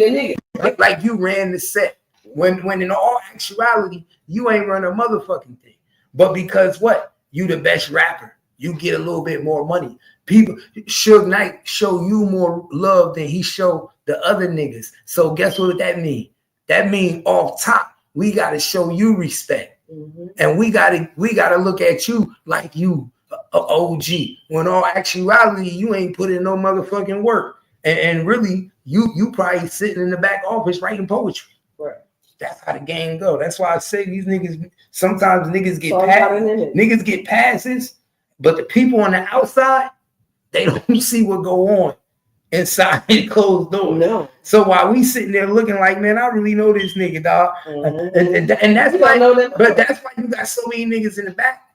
ran the set. When in all actuality, you ain't run a motherfucking thing. But because what? You the best rapper. You get a little bit more money. People, Suge Knight show you more love than he showed the other niggas. So guess what that mean? That mean off top, we gotta show you respect. Mm-hmm. And we gotta look at you like you OG, when all actuality you ain't put in no motherfucking work, and really you probably sitting in the back office writing poetry. Right. That's how the game go. That's why I say these niggas sometimes niggas get passes, but the people on the outside they don't see what go on inside the closed doors. No. So while we sitting there looking like, man, I really know this nigga, dog, and that's why. But that's why you got so many niggas in the back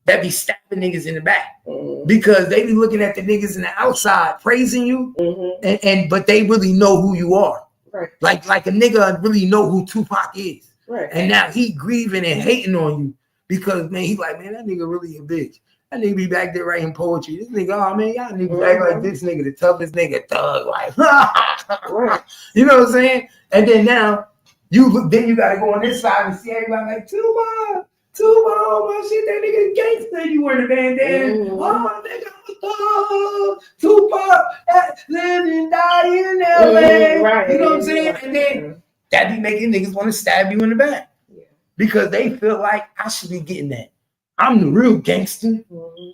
that be stabbing niggas in the back because they be looking at the niggas in the outside praising you, and but they really know who you are. Right. Like a nigga really know who Tupac is. Right. And now he grieving and hating on you because man, he like, man, that nigga really a bitch. That nigga be back there writing poetry. This nigga, oh man, y'all niggas act like this nigga, the toughest nigga, thug life. Right. You know what I'm saying? And then now you gotta go on this side and see everybody like Tupac. My shit, that nigga gangster. You wear the bandana. Oh, nigga, Tupac, live and die in LA. Right. You know what I'm saying? And then That be making niggas want to stab you in the back. Yeah. Because they feel like I should be getting that. I'm the real gangster. Mm-hmm.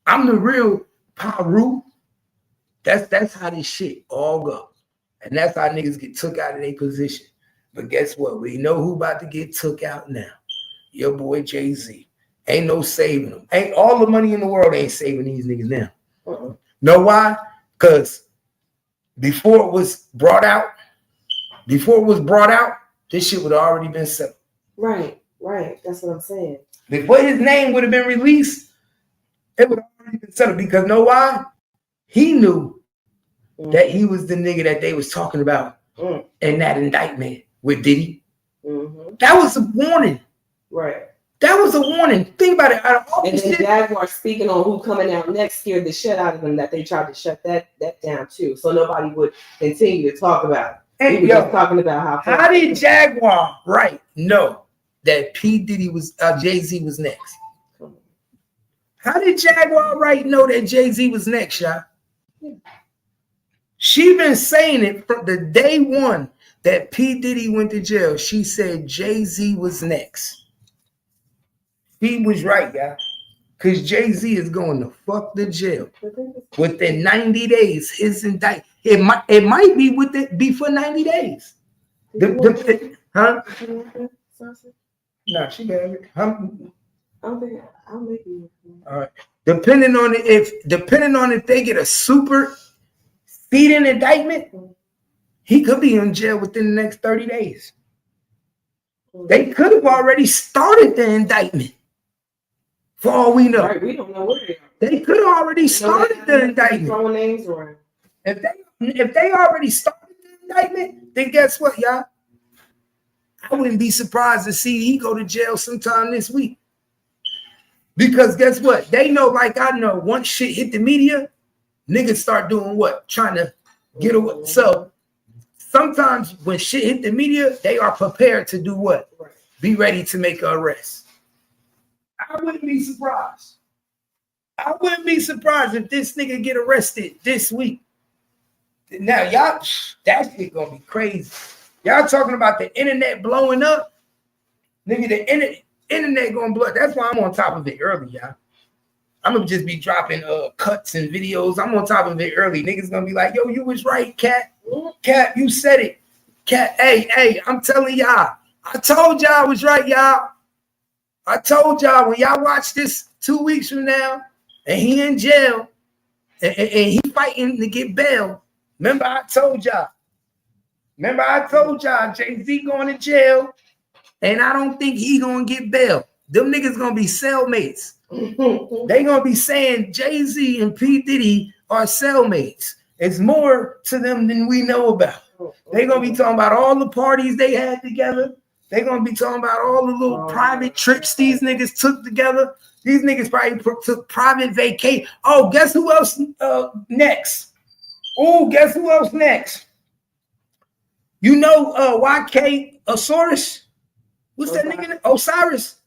I'm the real Paru. That's how this shit all go. And that's how niggas get took out of their position. But guess what? We know who about to get took out now. Your boy Jay-Z. Ain't no saving them. Ain't all the money in the world ain't saving these niggas now. Uh-uh. Know why? Because before it was brought out, this shit would have already been settled. Right. That's what I'm saying. Before his name would have been released, it would have already been settled. Because know why? He knew that he was the nigga that they was talking about in that indictment with Diddy. Mm-hmm. That was a warning. Right. That was a warning. Think about it. Out of all And this then shit, Jaguar speaking on who coming out next scared the shit out of them that they tried to shut that down too. So nobody would continue to talk about it. hey, We were yo, just talking about how did Jaguar know that P. Diddy was Jay-Z was next? How did Jaguar know that Jay-Z was next, y'all? She been saying it from the day one that P. Diddy went to jail. She said Jay-Z was next. He was right, y'all. Because Jay-Z is going to fuck the jail. Within 90 days, his indictment. It might be for 90 days. Huh? No, she got it. I'll make you. All right. Depending on if they get a super speeding indictment, he could be in jail within the next 30 days. They could have already started the indictment. For all we know. Right, we don't know where they are. They could have already started the indictment. Throwing names around. If they already started the indictment, then guess what, y'all? I wouldn't be surprised to see he go to jail sometime this week. Because guess what? They know, like I know, once shit hit the media, niggas start doing what? Trying to get away. So sometimes when shit hit the media, they are prepared to do what? Right. Be ready to make an arrest. I wouldn't be surprised. I wouldn't be surprised if this nigga get arrested this week. Now, y'all, that shit gonna be crazy. Y'all talking about the internet blowing up? Nigga, the internet gonna blow. That's why I'm on top of it early, y'all. I'm gonna just be dropping cuts and videos. I'm on top of it early. Niggas gonna be like, yo, you was right, Cat. Cat, you said it. Cat, hey, I'm telling y'all. I told y'all I was right, y'all. I told y'all when y'all watch this 2 weeks from now and he in jail and he fighting to get bail. Remember I told y'all Jay-Z going to jail and I don't think he gonna get bail. Them niggas gonna be cellmates. They gonna be saying Jay-Z and P. Diddy are cellmates. It's more to them than we know about. They gonna be talking about all the parties they had together. They're going to be talking about all the little private trips these niggas took together. These niggas probably took private vacation. Oh, guess who else next? Oh, guess who else next? You know YK Osiris? What's that nigga? Osiris.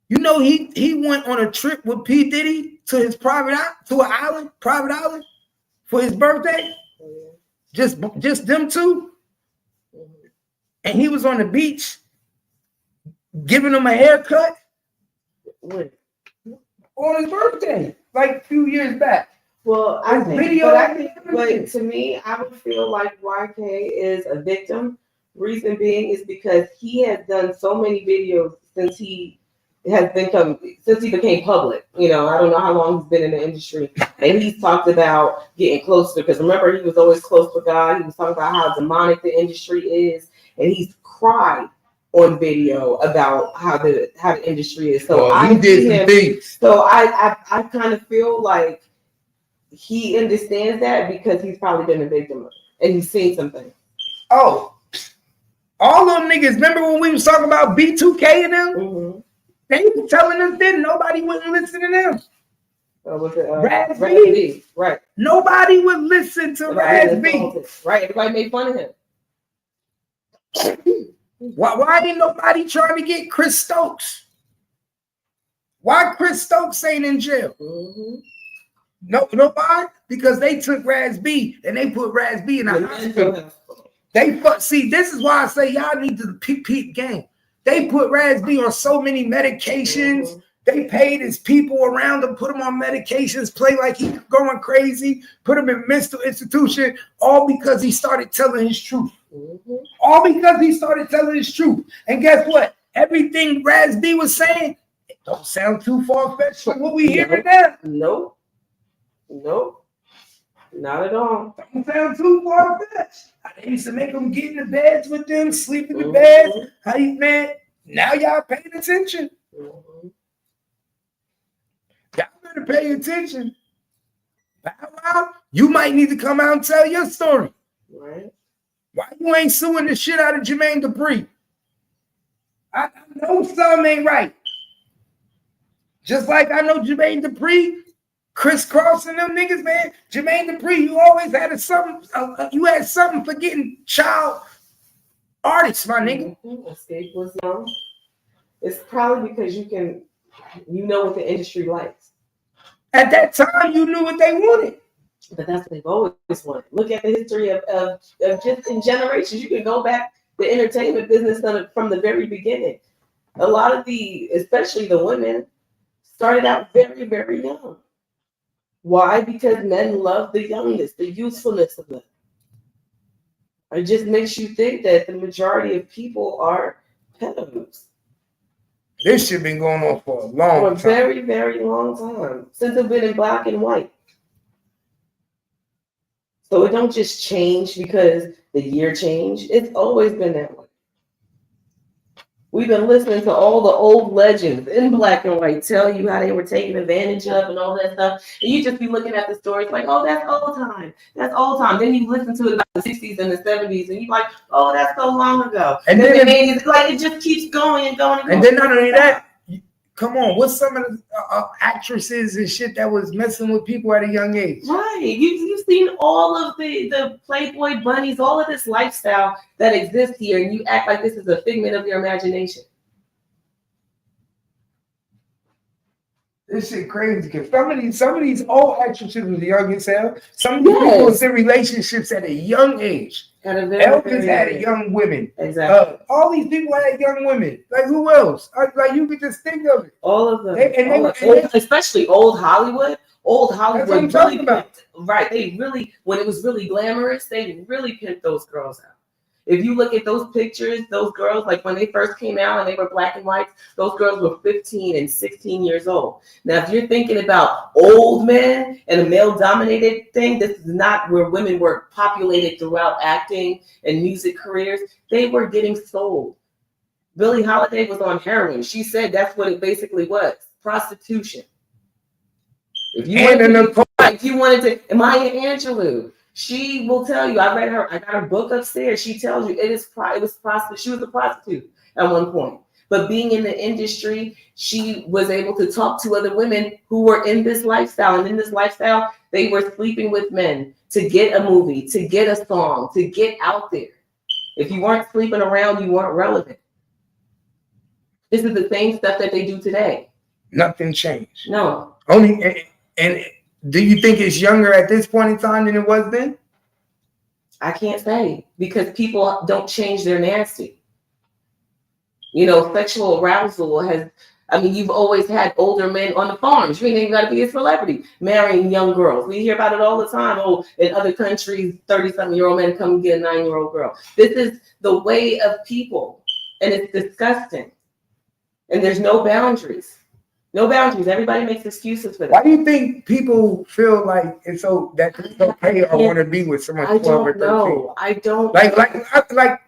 You know he went on a trip with P. Diddy to his private island for his birthday. Just them two. And he was on the beach giving him a haircut on his birthday, like a few years back. Well, I think, but to me, I would feel like YK is a victim. Reason being is because he has done so many videos since he became public. You know, I don't know how long he's been in the industry, and he's talked about getting closer. Because remember, he was always close with God. He was talking about how demonic the industry is, and he's cried on video about how the industry is. So I did some things. So I kind of feel like he understands that because he's probably been a victim of it, and he's seen something. Oh, all them niggas. Remember when we was talking about B2K and them? Mm-hmm. They were telling us that nobody wouldn't listen to them. Was it Raz B? Right. Nobody would listen to Raz B. Right. Everybody made fun of him. Why ain't nobody trying to get Chris Stokes? Why Chris Stokes ain't in jail? Mm-hmm. No, why? Because they took Raz B and they put Raz B in a hospital. See, this is why I say y'all need to peep game. They put Raz B on so many medications. Mm-hmm. They paid his people around him, put him on medications, play like he going crazy, put him in mental institution, all because he started telling his truth. Mm-hmm. All because he started telling his truth. And guess what? Everything Raz B was saying, it don't sound too far-fetched from what we hearing now. Nope. Not at all. Don't sound too far-fetched. They used to make them get in the beds with them, sleep in the beds. How you, man? Now y'all paying attention. Mm-hmm. Y'all better pay attention. Bow Wow, you might need to come out and tell your story. Right. Why you ain't suing the shit out of Jermaine Dupri? I know something ain't right. Just like I know Jermaine Dupri, Chris Cross and them niggas, man. Jermaine Dupri, you always had you had something for getting child artists, my nigga. Escape was known. It's probably because you know what the industry likes. At that time, you knew what they wanted. But that's what they've always wanted. Look at the history of just in generations. You can go back the entertainment business from the very beginning. A lot of especially the women, started out very, very young. Why? Because men love the youngness, the youthfulness of them. It just makes you think that the majority of people are pedos. This shit been going on for a long time. For a very, very long time. Since it's been in black and white. So it don't just change because the year changed. It's always been that way. We've been listening to all the old legends in black and white tell you how they were taken advantage of and all that stuff. And you just be looking at the stories like, oh, that's old time. That's old time. Then you listen to it about the 60s and the 70s and you're like, oh, that's so long ago. And then the 80s, like it just keeps going and going and going. And then not only that, come on, what's some of the actresses and shit that was messing with people at a young age? Right. You've seen all of the Playboy bunnies, all of this lifestyle that exists here, and you act like this is a figment of your imagination. This shit crazy because some of these old actresses was young as hell. Some of these people was in relationships at a young age. Elvis had young women. Exactly. All these people had young women. Like who else? Like you could just think of it. All of them. Especially old Hollywood. Old Hollywood. That's what I'm talking about. Right. They really, when it was really glamorous, they really pimped those girls out. If you look at those pictures, those girls, like when they first came out and they were black and white, those girls were 15 and 16 years old. Now, if you're thinking about old men and a male-dominated thing, this is not where women were populated throughout acting and music careers. They were getting sold. Billie Holiday was on heroin. She said that's what it basically was, prostitution. If you wanted to, Maya Angelou, she will tell you. I got her book upstairs. She tells you she was a prostitute at one point. But being in the industry, she was able to talk to other women who were in this lifestyle. And in this lifestyle, they were sleeping with men to get a movie, to get a song, to get out there. If you weren't sleeping around, you weren't relevant. This is the same stuff that they do today. Nothing changed. No. And do you think it's younger at this point in time than it was then? I can't say because people don't change their nasty. You know, sexual arousal you've always had older men on the farms. You ain't even got to be a celebrity marrying young girls. We hear about it all the time. Oh, in other countries, 30-something-year-old men come get a 9-year-old girl. This is the way of people, and it's disgusting. And there's no boundaries. No boundaries. Everybody makes excuses for that. Why do you think people feel like it's okay or want to be with someone 12 or 13? I don't like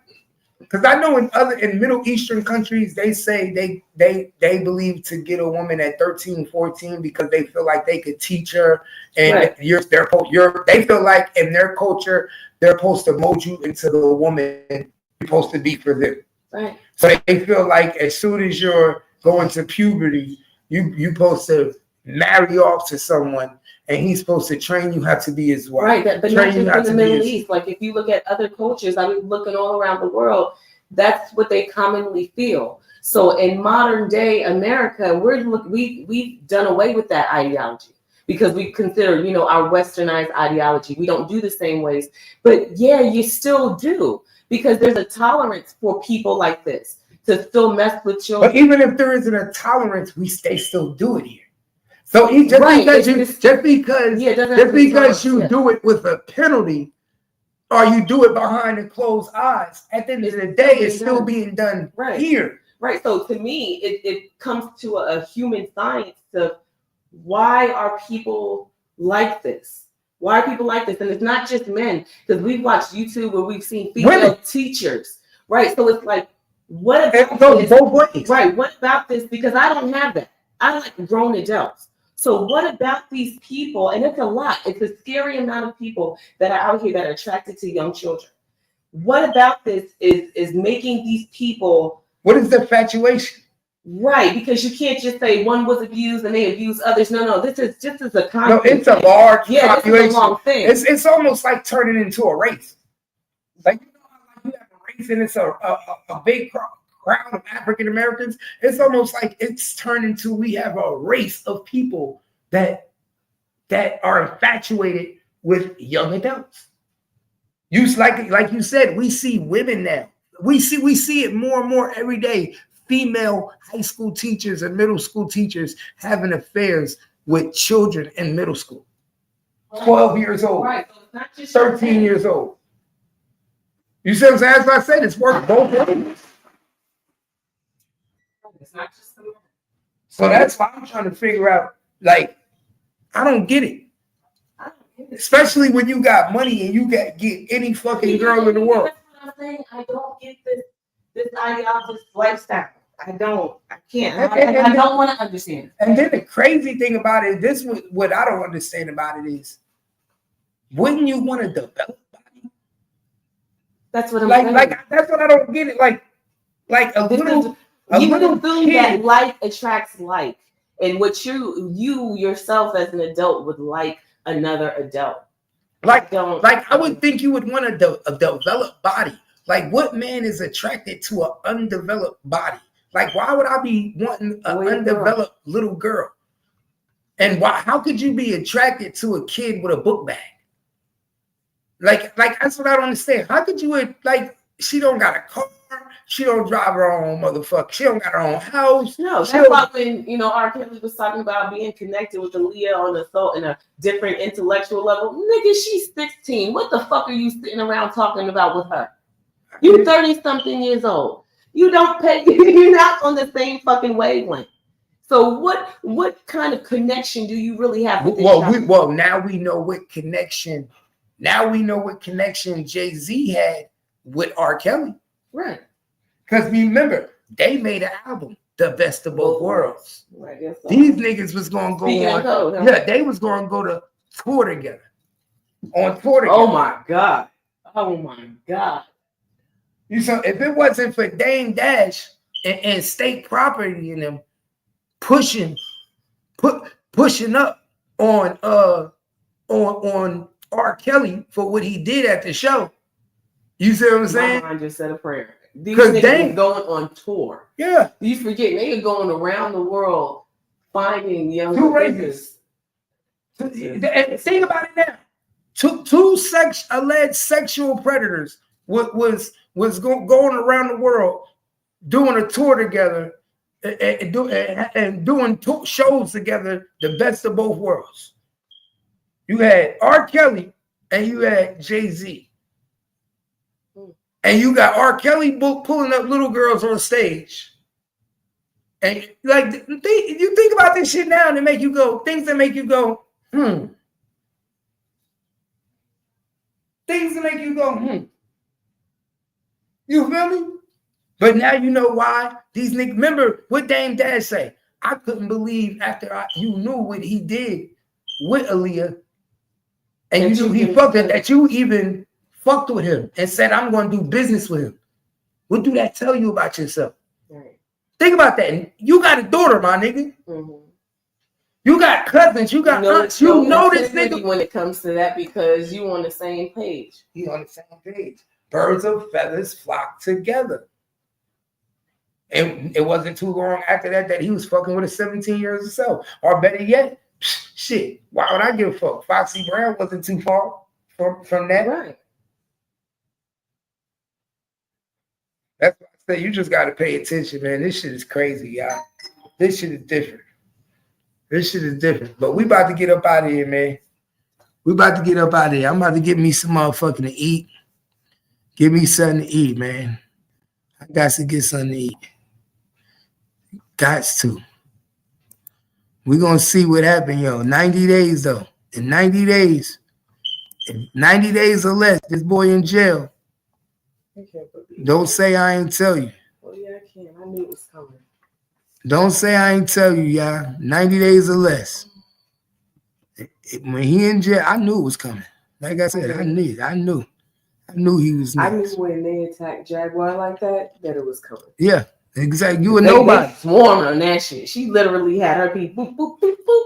because I know in Middle Eastern countries they say they believe to get a woman at 13, 14 because they feel like they could teach her and they feel like in their culture they're supposed to mold you into the woman you're supposed to be for them. Right. So they feel like as soon as you're going to puberty, you supposed to marry off to someone, and he's supposed to train you how to be his wife. Right, but not just in the Middle East. Like if you look at other cultures, looking all around the world, that's what they commonly feel. So in modern day America, we've done away with that ideology because we consider, you know, our westernized ideology. We don't do the same ways. But yeah, you still do, because there's a tolerance for people like this to still mess with children. But even if there isn't a tolerance, they still do it here. So just because you do it with a penalty, or you do it behind the closed eyes, at the end of the day, it's still being done here. Right. So to me, it comes to a human science to why are people like this? Why are people like this? And it's not just men, because we've watched YouTube where we've seen female teachers. Right. So it's like, what about this? Both ways. Right. What about this? Because I don't have that. I like grown adults. So what about these people? And it's a lot. It's a scary amount of people that are out here that are attracted to young children. What about this is making these people? What is the infatuation? Right, because you can't just say one was abused and they abuse others. No, this is just as a constant. No, it's a large population. This is a long thing. It's almost like turning into a race. Like, you know how you have a race and it's a big crowd of African Americans. It's almost like it's turned into, we have a race of people that are infatuated with young adults. Like you said, we see women now. We see it more and more every day. Female high school teachers and middle school teachers having affairs with children in middle school. 12 years old, right. So it's not just 13 years old. You see what I'm saying? As I said, it's worked both ways. It's not just the men. So that's why I'm trying to figure out, like, I don't get it. Especially when you got money and you get any fucking girl in the world. That's what I'm saying. I don't get this ideology, this lifestyle. I can't. I don't want to understand. And then the crazy thing about it, what I don't understand about it is, wouldn't you want to develop body? That's what I'm saying. Like that's what I don't get it. Like a little kid. That like attracts like, and what you yourself as an adult would like another adult. I would think you would want a developed body. Like, what man is attracted to an undeveloped body? Like, why would I be wanting an undeveloped little girl? And why? How could you be attracted to a kid with a book bag? Like that's what I don't understand. How could you, like, she don't got a car, she don't drive her own motherfucker, she don't got her own house. No, that's why when, you know, R. Kelly was talking about being connected with Aaliyah on a different intellectual level. Nigga, she's 16. What the fuck are you sitting around talking about with her? You 30-something years old. You don't pay. You're not on the same fuking wavelength. So what kind of connection do you really have with this child? Now we know what connection. Now we know what connection Jay-Z had with R. Kelly. Right. Because remember, they made an album, The Best of Both Worlds. Right. So. These niggas was gonna go on. Yeah, they was gonna go to tour together. On tour together. Oh my God. So if it wasn't for Dame Dash and state property in them pushing up on R. Kelly for what he did at the show, you see what I'm saying? My mind just said a prayer. These niggas going on tour. Yeah. You forget they are going around the world finding young niggas. And think about it now. Two alleged sexual predators was going around the world doing a tour together and doing shows together, the best of both worlds. You had R. Kelly and you had Jay-Z. And you got R. Kelly pulling up little girls on stage. And like, you think about this shit now and it make you go, things that make you go, Things that make you go, You feel me? But now you know why these niggas. Remember what Dame Dash say? I couldn't believe after you knew what he did with Aaliyah, and you knew he fucked it, that you even fucked with him and said, I'm going to do business with him. What do that tell you about yourself? Right. Think about that. You got a daughter, my nigga. Mm-hmm. You got cousins. You got aunts. You know this nigga. When it comes to that, because you on the same page. You on the same page. Birds of feathers flock together. And it wasn't too long after that he was fucking with a 17 years old. Or better yet, Shit, why would I give a fuck? Foxy Brown wasn't too far from that. Right. That's why I say you just got to pay attention, man. This shit is crazy, y'all. This shit is different. This shit is different. But we about to get up out of here, man. We about to get up out of here. I'm about to get me some motherfucking to eat. Give me something to eat, man. I got to get something to eat. Got to. We're going to see what happens, yo. 90 days, though. In 90 days, in 90 days or less, this boy in jail. Don't say I ain't tell you. Well, yeah, I can. I knew it was coming. Don't say I ain't tell you, y'all. 90 days or less. When he in jail, I knew it was coming. Like I said, I knew he was next. I knew when they attacked Jaguar like that it was coming. Yeah, exactly. You were nobody. They swarmed on that shit. She literally had her people boop, boop, boop, boop.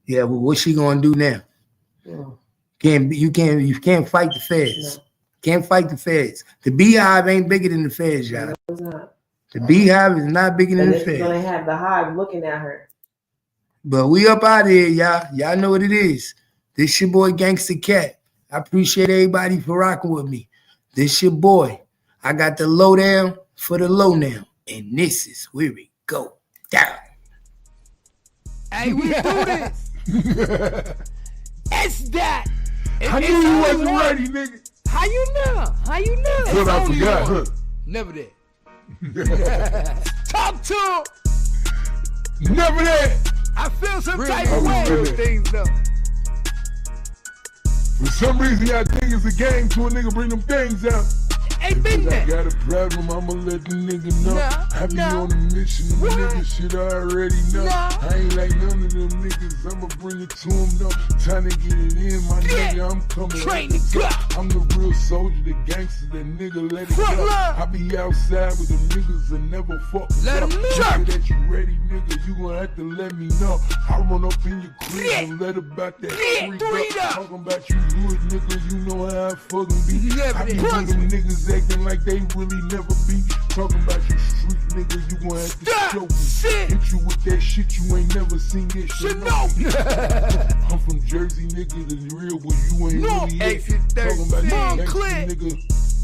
Yeah, well, what's she gonna do now? Yeah. You can't fight the feds. No. Can't fight the feds. The beehive ain't bigger than the feds, y'all. No, it's not. The beehive is not bigger than the It's feds. gonna have the hive looking at her. But we up out of here, y'all. Y'all know what it is. This your boy Gangsta Cat. I appreciate everybody for rocking with me. This your boy. I got the lowdown for the low now. And this is where we go down. Hey, we do this. It's that. I knew you wasn't ready, nigga. How you know? How you know? But I forgot, huh? Never that. Talk to him. Never that. I feel some Really? type of way Really? with things though. For some reason, y'all think it's a game to a nigga bring them things out. Ain't been I there. got a problem, I'ma let the nigga know. Nah, I be nah. on a mission, the What? nigga shit I already know. Nah. I ain't like none of them niggas, I'ma bring it to them though. Time to get it in, my Yeah. nigga, I'm coming. Train like the a clock. I'm the real soldier, the gangster, the nigga, let it Front go. line. I be outside with them niggas that never fuck Let up. 'em know. Nigga that you ready, nigga, you gonna have to let me know. I run up in your crib Yeah. and let about that Yeah, freak three up. up. Talking about you good, nigga, you know how I fucking be. Never I be did. with them niggas acting like they really never be. Talking about you street nigga, you gonna have to Stop. show me. Shit. Hit you with that shit, you ain't never seen that shit. Should know. I'm from Jersey, nigga, the real one, you ain't No, really exit it. Talking about 36. you gangsta Clear. nigga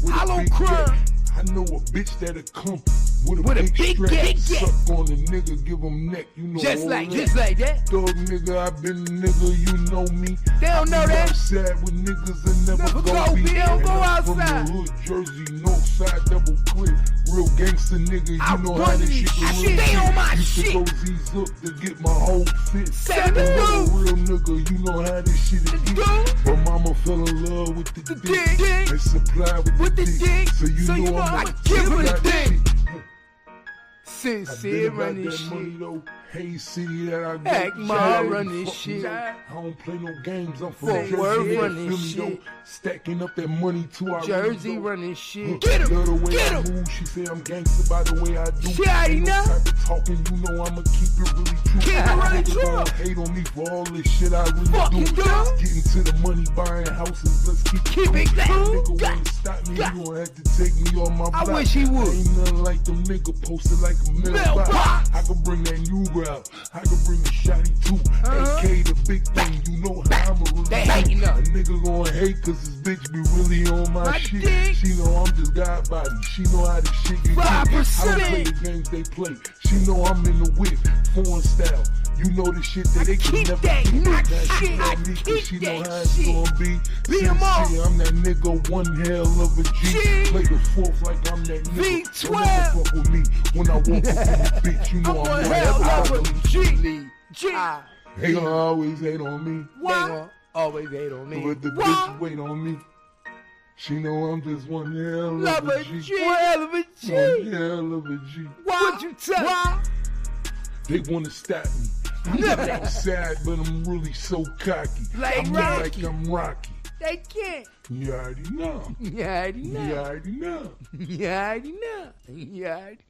with a Hollow big crumb. gat. I know a bitch that'll come with a With a big big strap. gat. Suck on the nigga, give him neck, you know Just all like that. that. Dog nigga, I been a nigga, you know me. They don't know I be that. outside with niggas that never Never go go be. be, they don't And go I'm from outside. the hood, Jersey, north side, double clip. Real gangster nigga, you I know run how this these shit shit. can I really stay be. on my Used to shit. go Z's up to get my whole fit. Seven I'm a dudes. real nigga, you know how this shit is. dudes. But mama fell in love with the dick. dick. And supply with the dick. So you know I I'ma give her the that dick. shit. Sincere About run that this money shit. though. Hey, city that I Heck, got. ma, Shit, run ain't this fuck shit. me up. I don't play no games. I'm from Fort Jersey. Worth yeah, run feel this me, though. shit. Stacking up that money too. I Jersey really running shit. Get him. Love the way Get I him. move. She say I'm gangster by the way I do. She already Ain't no know. type of talking. You know I'ma keep it really true. Keep it really Niggas true. gon' hate on me for all this shit I really Fucking do. do. Getting to the money, buying houses. Let's keep Keep cool. it cool. Nigga wanna stop me. You gon' have to take me on my I block. wish he would. Ain't nothing like them nigga posted like a mailbox. Mailbox. I can bring that new out. I can bring a shotty too. AK the big thing. You know how I'ma really They do. hating up. A nigga gon' hate cause his bitch be really on my My shit. dick. She know I'm just God body. She know how this shit get 5%. I don't play the games they play. She know I'm in the whip, foreign style. You know the shit that they can keep never that get. nut Now she shit. know I me 'cause keep she know that how it's shit. gonna be. Beat 'em up. Sincere, I'm that nigga, one hell of a G. G. Play the fourth like I'm that nigga. V12. Don't ever fuck with me when I walk up in this bitch. You know I'm I'm one one hell of a of G. G. They gonna always hate on me. They gon' always hate on me. But the Why? bitch wait on me. She know I'm just one hell Love of a a G. G. One hell of a G. One hell of a G. What you tell me? They wanna stop me. I'm Never. outside, but I'm really so cocky. Like I'm Rocky. like I'm Rocky. They can't. You already know. You already know. You already know. You already know. You already know.